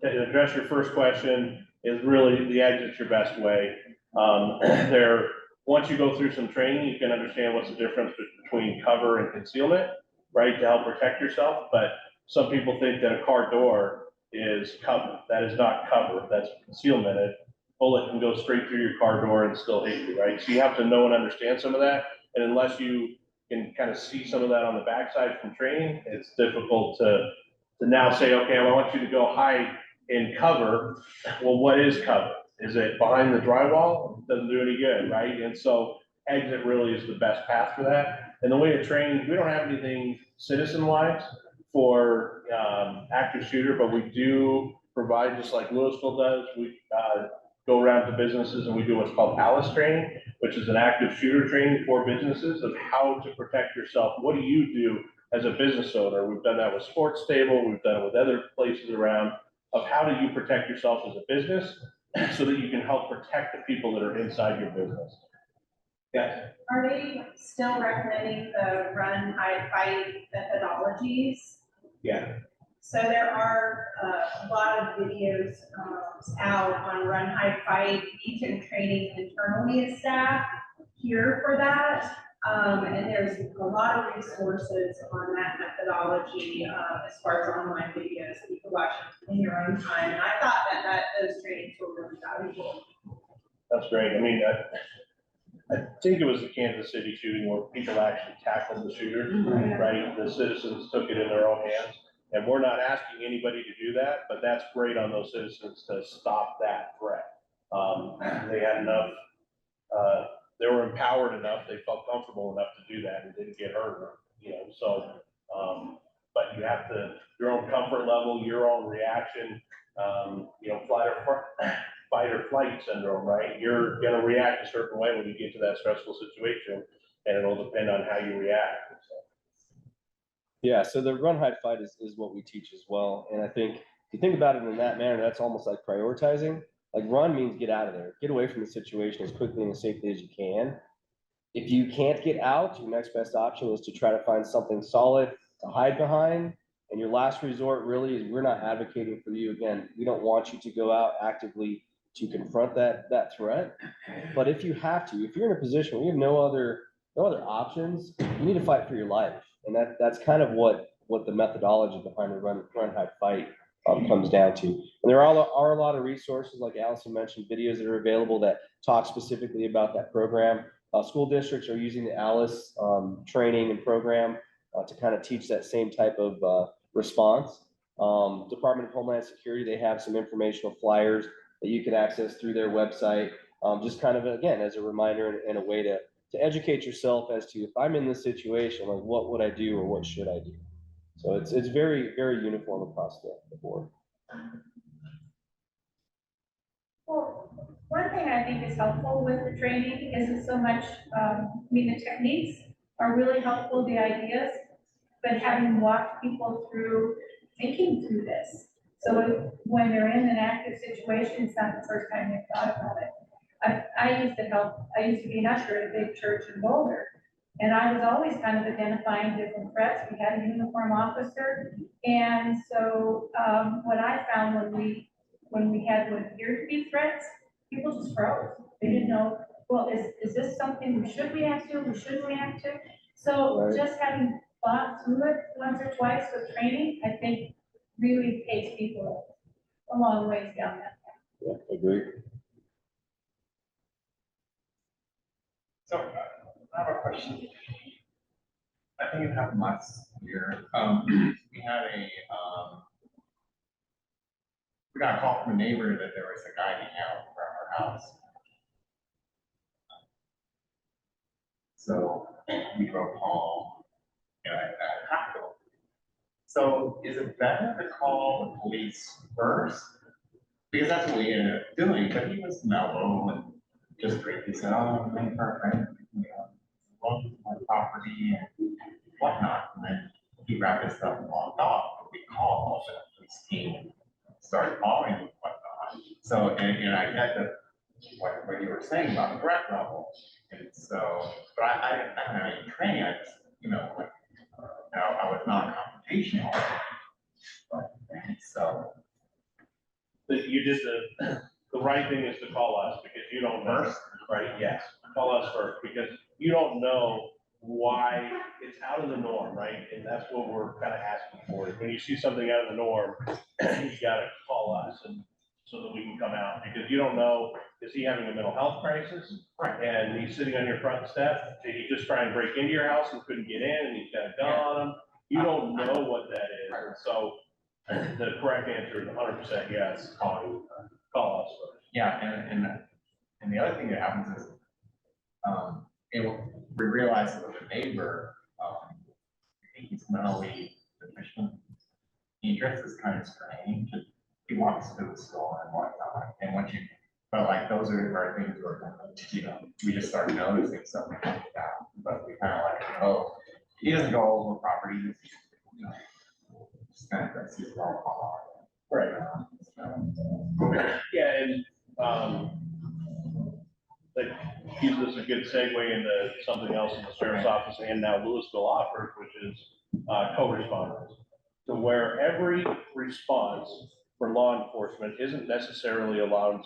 [SPEAKER 1] to address your first question, is really the exit's your best way. Once you go through some training, you can understand what's the difference between cover and concealment, right, to help protect yourself. But some people think that a car door is cover. That is not cover, that's concealment. A bullet can go straight through your car door and still hit you, right? So you have to know and understand some of that. And unless you can kind of see some of that on the backside from training, it's difficult to now say, okay, well, I want you to go hide in cover. Well, what is cover? Is it behind the drywall? It doesn't do any good, right? And so exit really is the best path for that. And the way to train, we don't have anything citizen-wise for active shooter, but we do provide, just like Louisville does, we go around to businesses and we do what's called ALICE training, which is an active shooter training for businesses of how to protect yourself. What do you do as a business owner? We've done that with Sports Stable, we've done it with other places around, of how do you protect yourself as a business so that you can help protect the people that are inside your business. Yes.
[SPEAKER 3] Are they still recommending the run, hide, fight methodologies?
[SPEAKER 1] Yeah.
[SPEAKER 3] So there are a lot of videos out on run, hide, fight, even training internally as staff here for that. And there's a lot of resources on that methodology as far as online videos that you can watch in your own time. And I thought that those trainings were really valuable.
[SPEAKER 1] That's great. I mean, I think it was the Kansas City shooting where people actually tackled the shooter, right? The citizens took it in their own hands. And we're not asking anybody to do that, but that's great on those citizens to stop that threat. They had enough, they were empowered enough, they felt comfortable enough to do that and didn't get hurt, so, but you have to, your own comfort level, your own reaction, fight or flight syndrome, right? You're gonna react a certain way when you get to that stressful situation, and it'll depend on how you react.
[SPEAKER 6] Yeah, so the run, hide, fight is what we teach as well. And I think if you think about it in that manner, that's almost like prioritizing. Like run means get out of there, get away from the situation as quickly and as safely as you can. If you can't get out, your next best option is to try to find something solid to hide behind. And your last resort really is, we're not advocating for you. Again, we don't want you to go out actively to confront that threat. But if you have to, if you're in a position where you have no other options, you need to fight for your life. And that's kind of what the methodology behind the run, hide, fight comes down to. And there are a lot of resources, like Allison mentioned, videos that are available that talk specifically about that program. School districts are using the ALICE training and program to kind of teach that same type of response. Department of Homeland Security, they have some informational flyers that you can access through their website. Just kind of, again, as a reminder and a way to educate yourself as to, if I'm in this situation, like what would I do or what should I do? So it's very, very uniform across the board.
[SPEAKER 3] Well, one thing I think is helpful with the training isn't so much, the techniques are really helpful, the ideas, but having walked people through thinking through this. So when they're in an active situation, it's not the first time they've thought about it. I used to be an usher at a big church in Boulder, and I was always kind of identifying different threats. We had a uniform officer, and so what I found when we had what appeared to be threats, people just froze. They didn't know, well, is this something we should react to, we shouldn't react to? So
[SPEAKER 6] Right.
[SPEAKER 3] just having thought through it once or twice with training, I think really takes people a long ways down that path.
[SPEAKER 6] Yeah, I agree.
[SPEAKER 11] So, I have a question. I think it happened last year. We had we got a call from a neighbor that there was a guy hanging out in front of our house. So we drove home and I talked to him. So is it better to call the police first? Because that's what we ended up doing, but he was mellow and just great. He said, oh, I'm looking for a friend, welcome to my property and whatnot. And then he wrapped his stuff and walked off. We called, the police came and started calling and whatnot. So, and I get that what you were saying about threat level. And so, but I didn't have any training. I just, I was not confrontational. So.
[SPEAKER 1] You did the right thing is to call us, because you don't know, right? Yes, call us first, because you don't know why it's out of the norm, right? And that's what we're kind of asking for. When you see something out of the norm, you gotta call us and so that we can come out, because you don't know, is he having a mental health crisis?
[SPEAKER 11] Right.
[SPEAKER 1] And he's sitting on your front step? Did he just try and break into your house and couldn't get in and he's got a gun on him? You don't know what that is. And so the correct answer is 100% yes, call us first.
[SPEAKER 11] Yeah, and the other thing that happens is, we realized that the neighbor, I think he's mentally deficient. He dresses kind of strange. He walks to the store and whatnot, and but like those are things where, we just start noticing something like that. But we kind of like, oh, he doesn't go over property. Just kind of dresses well.
[SPEAKER 1] Right. Yeah, and that gives us a good segue into something else in the sheriff's office and now Louisville offers, which is co-responders. So where every response for law enforcement isn't necessarily a law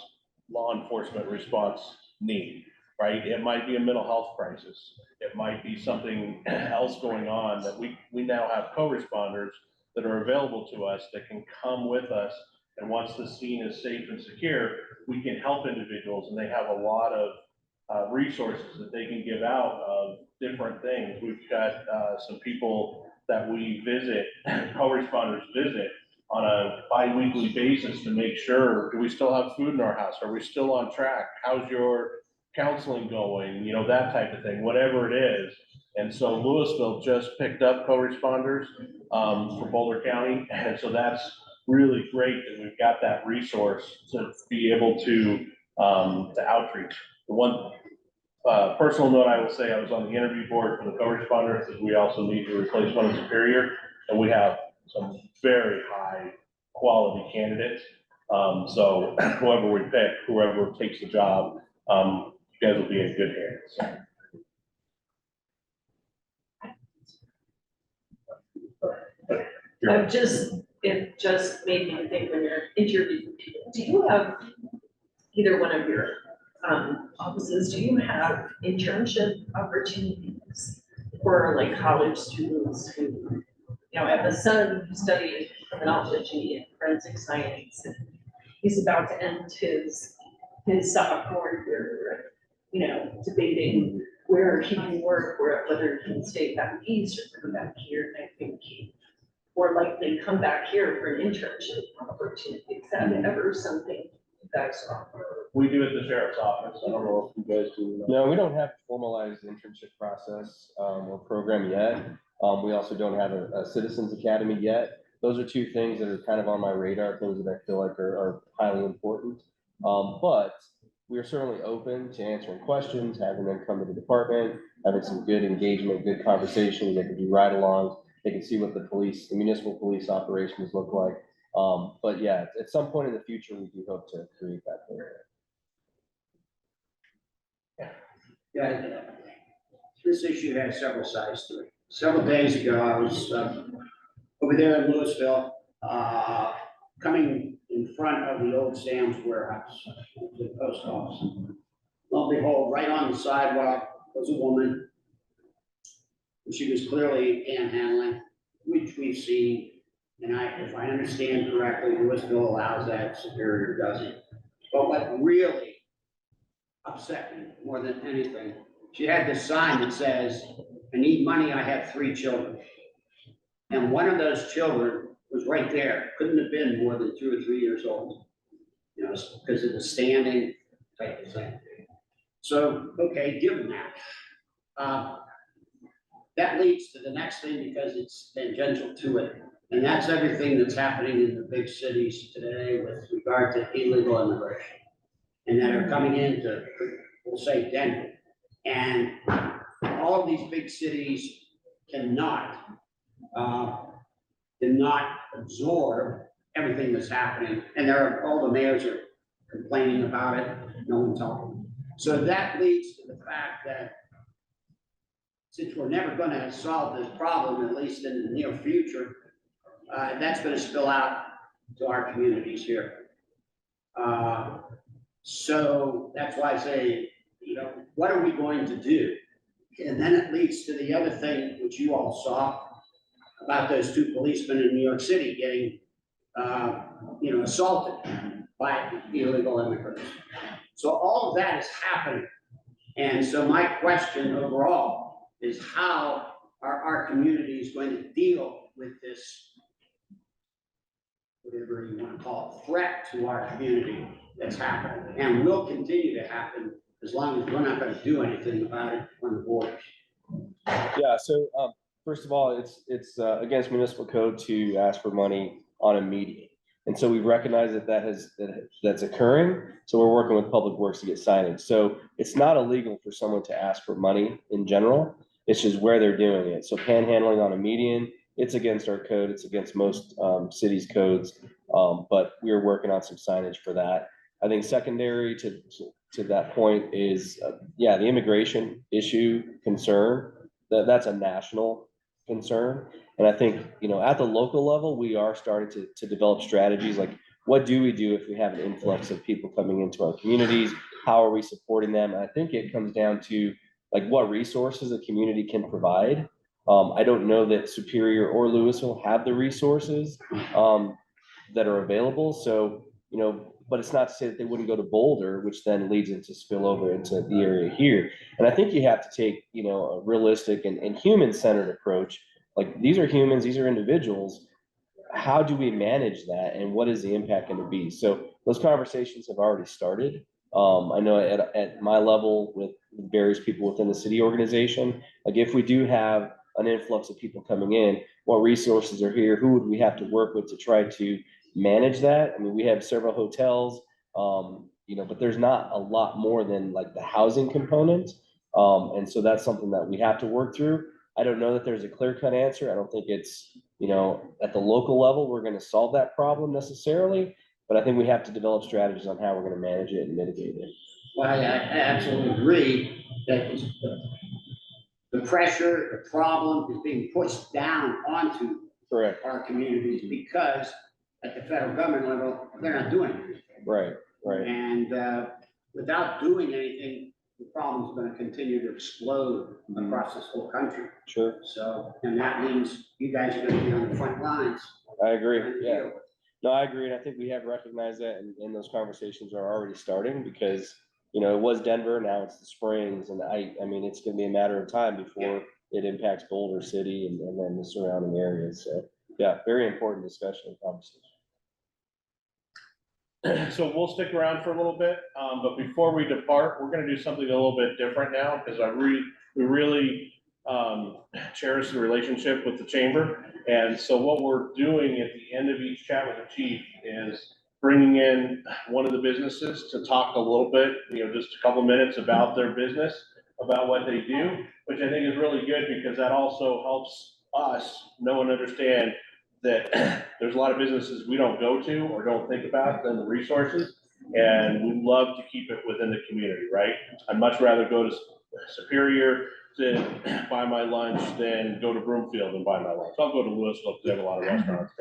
[SPEAKER 1] enforcement response need, right? It might be a mental health crisis. It might be something else going on that we now have co-responders that are available to us that can come with us. And once the scene is safe and secure, we can help individuals, and they have a lot of resources that they can give out of different things. We've got some people that we visit, co-responders visit on a bi-weekly basis to make sure, do we still have food in our house? Are we still on track? How's your counseling going? That type of thing, whatever it is. And so Louisville just picked up co-responders for Boulder County. And so that's really great that we've got that resource to be able to outreach. The one personal note I will say, I was on the interview board for the co-responders, because we also need to replace one in Superior, and we have some very high quality candidates. So whoever we pick, whoever takes the job, you guys will be in good hands.
[SPEAKER 12] It just made me think, when you're interviewing people, do you have, either one of your offices, do you have internship opportunities for like college students who, I have a son who studied criminology and forensic science. And he's about to end his sophomore year, you know, debating where he can work, whether he can stay back east or come back here. And I think he more likely come back here for an internship opportunity. Is that ever something you guys offer?
[SPEAKER 1] We do at the sheriff's office. I don't know if you guys do.
[SPEAKER 6] No, we don't have a formalized internship process or program yet. We also don't have a citizens academy yet. Those are two things that are kind of on my radar, things that I feel like are highly important. But we are certainly open to answering questions, having them come to the department, having some good engagement, good conversations. They can do ride-alongs. They can see what the municipal police operations look like. But yeah, at some point in the future, we do hope to create that program.
[SPEAKER 4] Yeah, this issue has several sides to it. Several days ago, I was over there in Louisville, coming in front of the old Sam's warehouse, the post office. Lo and behold, right on the sidewalk was a woman. She was clearly panhandling, which we've seen. And if I understand correctly, Louisville allows that, Superior doesn't. But what really upset me more than anything, she had this sign that says, "I need money, I have 3 children." And one of those children was right there, couldn't have been more than 2 or 3 years old, you know, because of the standing type of thing. So, okay, given that, that leads to the next thing because it's tangential to it. And that's everything that's happening in the big cities today with regard to illegal immigration. And that are coming into, we'll say, Denver. And all of these big cities cannot absorb everything that's happening. And all the mayors are complaining about it, no one talking. So that leads to the fact that since we're never going to solve this problem, at least in the near future, that's going to spill out to our communities here. So that's why I say, you know, what are we going to do? And then it leads to the other thing, which you all saw, about those 2 policemen in New York City getting, you know, assaulted by illegal immigrants. So all of that is happening. And so my question overall is, how are our communities going to deal with this, whatever you want to call it, threat to our community that's happening and will continue to happen as long as we're not going to do anything about it on the borders?
[SPEAKER 6] Yeah, so first of all, it's against municipal code to ask for money on a median. And so we recognize that's occurring. So we're working with Public Works to get signage. So it's not illegal for someone to ask for money in general. It's just where they're doing it. So panhandling on a median, it's against our code. It's against most cities' codes. But we're working on some signage for that. I think secondary to that point is, yeah, the immigration issue concern. That's a national concern. And I think, you know, at the local level, we are starting to develop strategies like, what do we do if we have an influx of people coming into our communities? How are we supporting them? And I think it comes down to like what resources a community can provide. I don't know that Superior or Louisville have the resources that are available. So, you know, but it's not to say that they wouldn't go to Boulder, which then leads into spillover into the area here. And I think you have to take, you know, a realistic and human-centered approach. Like, these are humans, these are individuals. How do we manage that, and what is the impact going to be? So those conversations have already started. I know at my level with various people within the city organization, like if we do have an influx of people coming in, what resources are here? Who would we have to work with to try to manage that? I mean, we have several hotels, you know, but there's not a lot more than like the housing component. And so that's something that we have to work through. I don't know that there's a clear-cut answer. I don't think it's, you know, at the local level, we're going to solve that problem necessarily, but I think we have to develop strategies on how we're going to manage it and mitigate it.
[SPEAKER 4] Well, I absolutely agree that the pressure, the problem is being pushed down onto
[SPEAKER 6] Correct.
[SPEAKER 4] our communities because at the federal government level, they're not doing anything.
[SPEAKER 6] Right, right.
[SPEAKER 4] And without doing anything, the problem is going to continue to explode across this whole country.
[SPEAKER 6] Sure.
[SPEAKER 4] So, and that means you guys are going to be on the front lines
[SPEAKER 6] I agree, yeah. No, I agree, and I think we have recognized that, and those conversations are already starting, because, you know, it was Denver, now it's the Springs, and I mean, it's gonna be a matter of time before it impacts Boulder City and then the surrounding areas, so, yeah, very important discussion and conversation.
[SPEAKER 1] So we'll stick around for a little bit, but before we depart, we're gonna do something a little bit different now, because we really cherish the relationship with the chamber. And so what we're doing at the end of each chat with the chief is bringing in one of the businesses to talk a little bit, you know, just a couple minutes about their business, about what they do, which I think is really good, because that also helps us know and understand that there's a lot of businesses we don't go to or don't think about than the resources. And we love to keep it within the community, right? I'd much rather go to Superior to buy my lunch than go to Broomfield and buy my lunch. I'll go to Louisville because they have a lot of restaurants,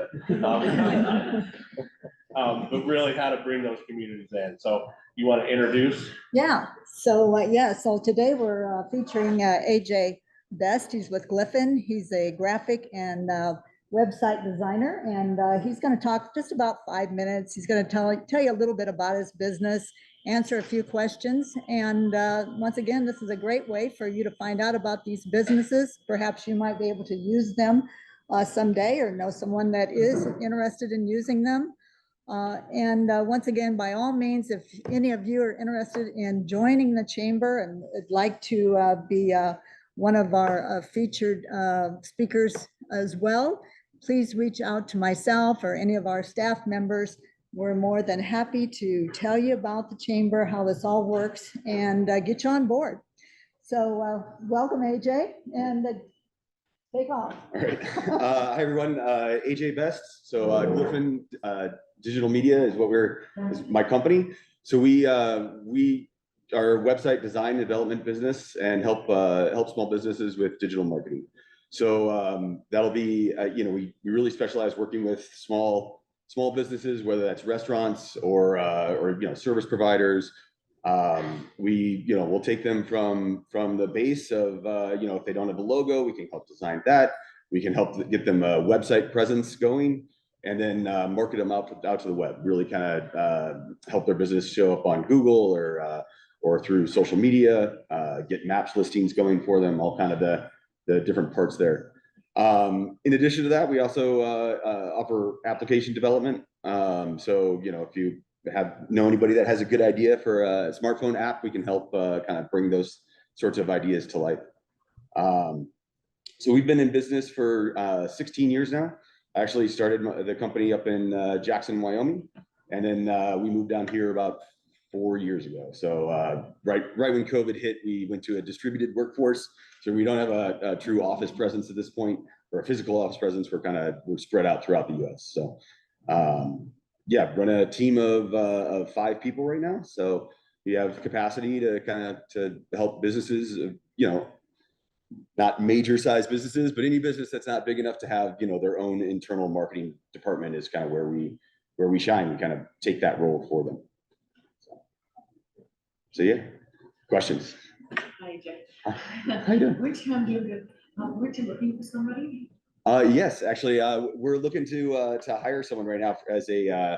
[SPEAKER 1] but really how to bring those communities in. So you want to introduce?
[SPEAKER 13] Yeah, so today we're featuring AJ Best. He's with Glyphon. He's a graphic and website designer, and he's going to talk just about 5 minutes. He's going to tell you a little bit about his business, answer a few questions, and once again, this is a great way for you to find out about these businesses. Perhaps you might be able to use them someday, or know someone that is interested in using them. Once again, by all means, if any of you are interested in joining the chamber and would like to be one of our featured speakers as well, please reach out to myself or any of our staff members. We're more than happy to tell you about the chamber, how this all works, and get you on board. So welcome, AJ, and take off.
[SPEAKER 14] All right. Hi, everyone. AJ Best. So Glyphon Digital Media is is my company. So we are a website design and development business, and help small businesses with digital marketing. So that'll be, you know, we really specialize working with small businesses, whether that's restaurants or you know, service providers. We'll take them from the base of, you know, if they don't have a logo, we can help design that. We can help get them a website presence going, and then market them out to the web. Really kind of help their business show up on Google or through social media. Get maps listings going for them. All kind of the different parts there. In addition to that, we also offer application development. So, you know, if you know anybody that has a good idea for a smartphone app, we can help kind of bring those sorts of ideas to life. So we've been in business for 16 years now. I actually started the company up in Jackson, Wyoming, and then we moved down here about 4 years ago. So right when COVID hit, we went to a distributed workforce. So we don't have a true office presence at this point, or a physical office presence. We're spread out throughout the US. So yeah, run a team of 5 people right now. So we have capacity to help businesses, you know, not major size businesses, but any business that's not big enough to have, you know, their own internal marketing department is kind of where we shine. We kind of take that role for them. So yeah, questions?
[SPEAKER 12] Hi, Jeff.
[SPEAKER 14] How you doing?
[SPEAKER 12] Which town do you live? Weren't you looking for somebody?
[SPEAKER 14] Yes, actually, we're looking to hire someone right now as a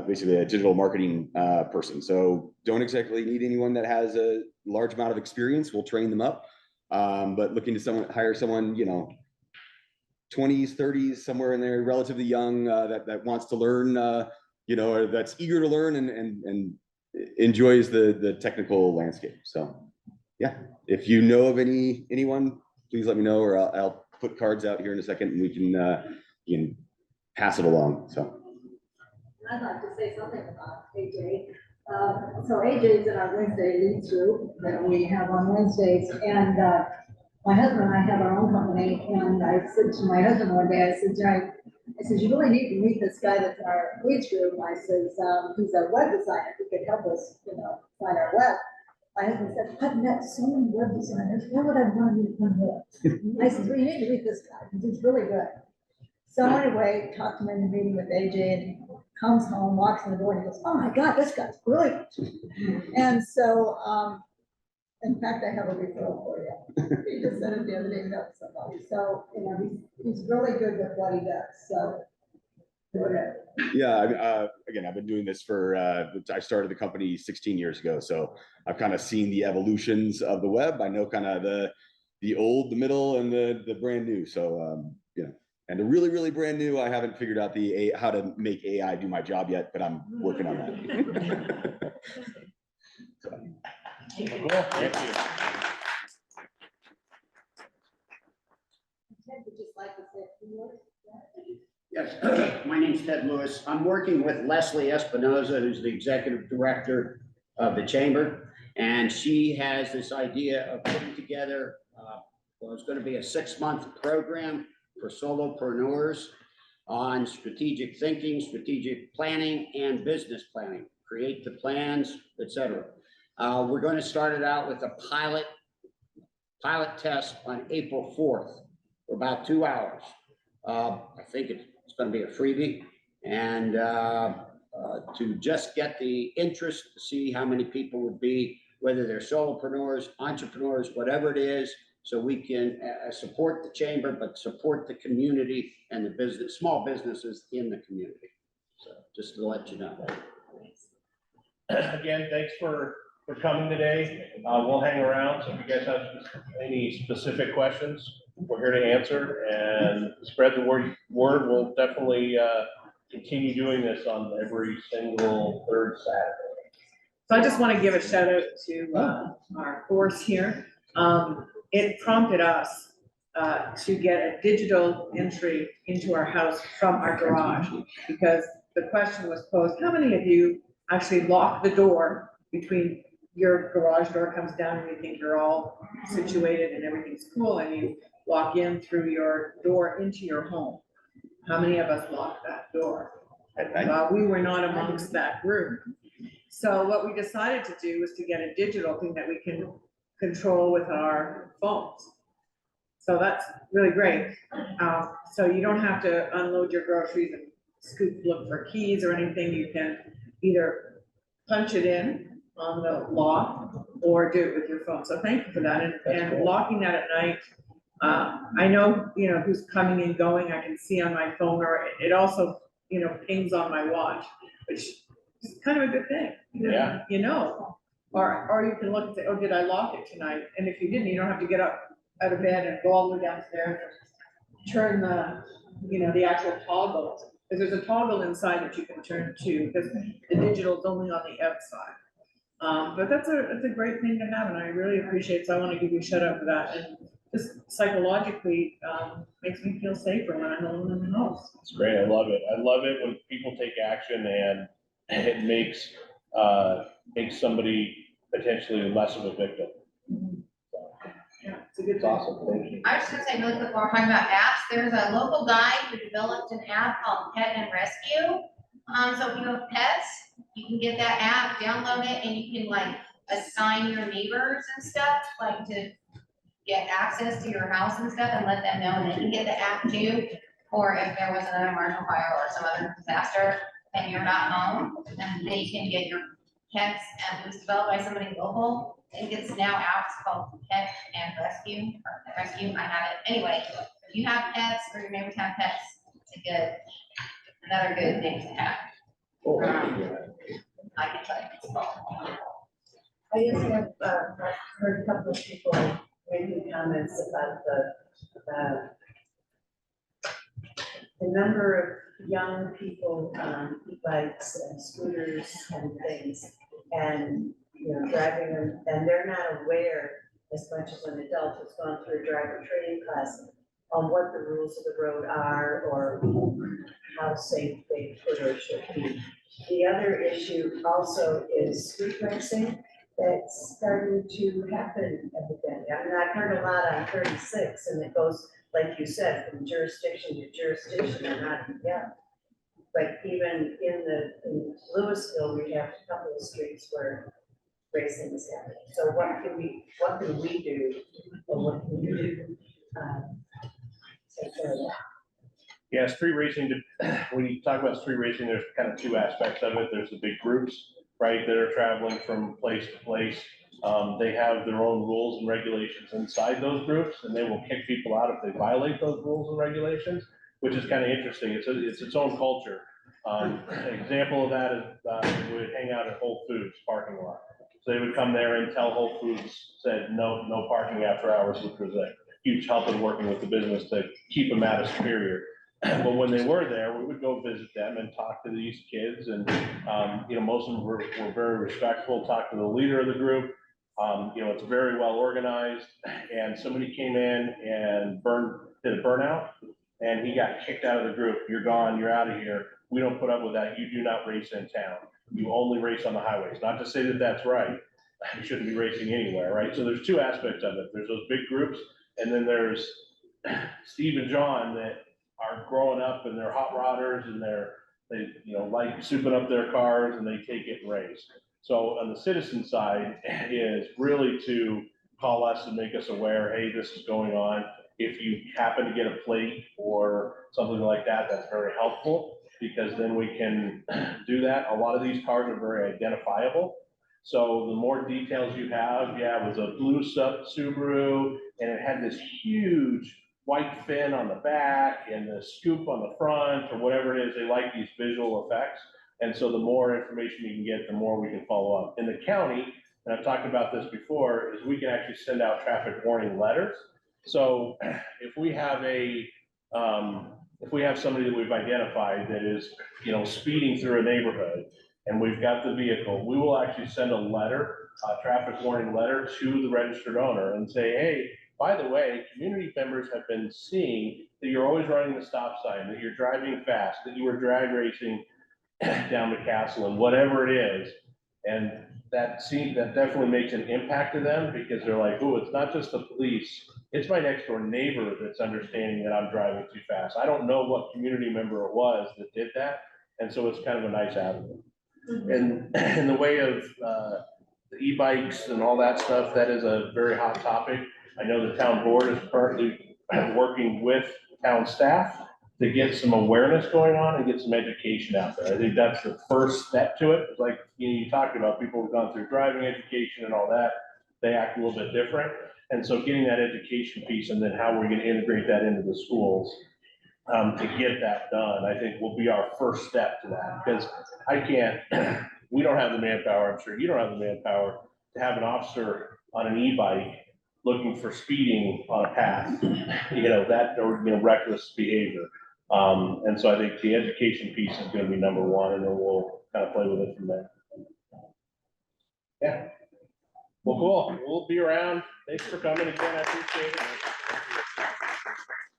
[SPEAKER 14] basically a digital marketing person. So don't exactly need anyone that has a large amount of experience. We'll train them up, but looking to hire someone, you know, 20s, 30s, somewhere in there, relatively young, that wants to learn, you know, or that's eager to learn and enjoys the technical landscape. So yeah, if you know of anyone, please let me know, or I'll put cards out here in a second, and we can pass it along. So
[SPEAKER 13] I'd like to say something about AJ. So AJ is in our Wednesday lead through that we have on Wednesdays, and my husband and I have our own company, and I said to my husband one day, I said, you really need to meet this guy that's in our lead through. I says, he's a web designer, he could help us, you know, design our web. My husband said, I've met so many web designers, why would I want to meet one more? I said, well, you need to meet this guy, because he's really good. So anyway, talked to him in the meeting with AJ, and he comes home, walks in the door, and he goes, oh my God, this guy's brilliant. And so, in fact, I have a referral for you. He just said it the other day, he met somebody. So, you know, he's really good with what he does. So
[SPEAKER 14] Yeah, again, I've been doing this for, I started the company 16 years ago, so I've kind of seen the evolutions of the web. I know kind of the old, the middle, and the brand new. So, and the really, really brand new, I haven't figured out how to make AI do my job yet, but I'm working on that. So.
[SPEAKER 1] Cool, thank you.
[SPEAKER 4] Yes, my name's Ted Lewis. I'm working with Leslie Espinoza, who's the executive director of the chamber. And she has this idea of putting together, well, it's going to be a 6-month program for solopreneurs on strategic thinking, strategic planning, and business planning. Create the plans, etc. We're going to start it out with a pilot test on April 4th for about 2 hours. I think it's going to be a freebie, and to just get the interest, to see how many people would be, whether they're solopreneurs, entrepreneurs, whatever it is, so we can support the chamber, but support the community and the small businesses in the community. So just to let you know.
[SPEAKER 1] Again, thanks for coming today. We'll hang around, so if you guys have any specific questions, we're here to answer and spread the word. We'll definitely continue doing this on every single third Saturday.
[SPEAKER 12] So I just want to give a shout out to our force here. It prompted us to get a digital entry into our house from our garage, because the question was posed, how many of you actually lock the door between your garage door comes down and you think you're all situated and everything's cool, and you walk in through your door into your home? How many of us lock that door? We were not amongst that group. So what we decided to do was to get a digital thing that we can control with our phones. So that's really great. So you don't have to unload your groceries and look for keys or anything. You can either punch it in on the lock or do it with your phone. So thank you for that. And locking that at night, I know, who's coming and going. I can see on my phone, or it also, pings on my watch, which is kind of a good thing.
[SPEAKER 1] Yeah.
[SPEAKER 12] Or you can look and say, oh, did I lock it tonight? And if you didn't, you don't have to get up out of bed and go all the way downstairs, turn the actual toggle. Because there's a toggle inside that you can turn to, because the digital is only on the outside. But that's a great thing to have, and I really appreciate it. So I want to give you a shout out for that. And just psychologically makes me feel safer when I'm alone in the house.
[SPEAKER 1] It's great. I love it. I love it when people take action and it makes somebody potentially less of a victim.
[SPEAKER 12] Yeah, it's a good.
[SPEAKER 1] It's awesome. Thank you.
[SPEAKER 2] I was just gonna say really quick, while we're talking about apps, there's a local guy who developed an app called Pet and Rescue. So if you have pets, you can get that app, download it, and you can like assign your neighbors and stuff, like to get access to your house and stuff, and let them know they can get the app too. Or if there was another marginal fire or some other disaster and you're not home, then they can get your pets, and it was developed by somebody local. I think it's now out, it's called Pet and Rescue, or Pet Rescue, I have it. Anyway, if you have pets or your neighbors have pets, it's another good thing to have. I can tell you it's called.
[SPEAKER 5] I just have heard a couple of people making comments about the number of young people on e-bikes and scooters and things, and driving them, and they're not aware as much as an adult who's gone through a driver training class on what the rules of the road are or how safe they could or should be. The other issue also is street racing that's starting to happen evidently. I mean, I've heard a lot on 36, and it goes, like you said, from jurisdiction to jurisdiction and not, but even in Louisville, we have a couple of streets where racing is happening. So what can we do, or what can you do? Take care of that?
[SPEAKER 1] Yeah, street racing, when you talk about street racing, there's kind of two aspects of it. There's the big groups, right, that are traveling from place to place. They have their own rules and regulations inside those groups, and they will kick people out if they violate those rules and regulations. which is kind of interesting. It's its own culture. An example of that is, we would hang out at Whole Foods parking lot. So they would come there and tell Whole Foods said, no parking after hours, which was a huge help in working with the business to keep them at a Superior. But when they were there, we would go visit them and talk to these kids, and, most of them were very respectful, talk to the leader of the group. It's very well organized, and somebody came in and did a burnout, and he got kicked out of the group. You're gone, you're out of here. We don't put up with that. You do not race in town. You only race on the highways. Not to say that that's right. You shouldn't be racing anywhere, right? So there's two aspects of it. There's those big groups, and then there's Steve and John that are growing up and they're hot rodders and they like souping up their cars and they take it and race. So on the citizen side is really to call us and make us aware, hey, this is going on. If you happen to get a plate or something like that, that's very helpful, because then we can do that. A lot of these cars are very identifiable. So the more details you have, it was a blue Subaru and it had this huge white fin on the back and the scoop on the front, or whatever it is. They like these visual effects. And so the more information you can get, the more we can follow up. In the county, and I've talked about this before, is we can actually send out traffic warning letters. So if we have somebody that we've identified that is, speeding through a neighborhood and we've got the vehicle, we will actually send a letter, a traffic warning letter to the registered owner and say, hey, by the way, community members have been seeing that you're always running the stop sign, that you're driving fast, that you were drag racing down the castle, and whatever it is. And that definitely makes an impact to them, because they're like, oh, it's not just the police, it's my next door neighbor that's understanding that I'm driving too fast. I don't know what community member it was that did that. And so it's kind of a nice avenue. And in the way of the e-bikes and all that stuff, that is a very hot topic. I know the town board is currently working with town staff to get some awareness going on and get some education out there. I think that's the first step to it. Like you talked about, people who've gone through driving education and all that, they act a little bit different. And so getting that education piece, and then how we're going to integrate that into the schools to get that done, I think will be our first step to that. Because we don't have the manpower, I'm sure you don't have the manpower, to have an officer on an e-bike looking for speeding on a path, or reckless behavior. And so I think the education piece is going to be number one, and then we'll kind of play with it from there. Yeah. Well, cool. We'll be around. Thanks for coming again. I appreciate it.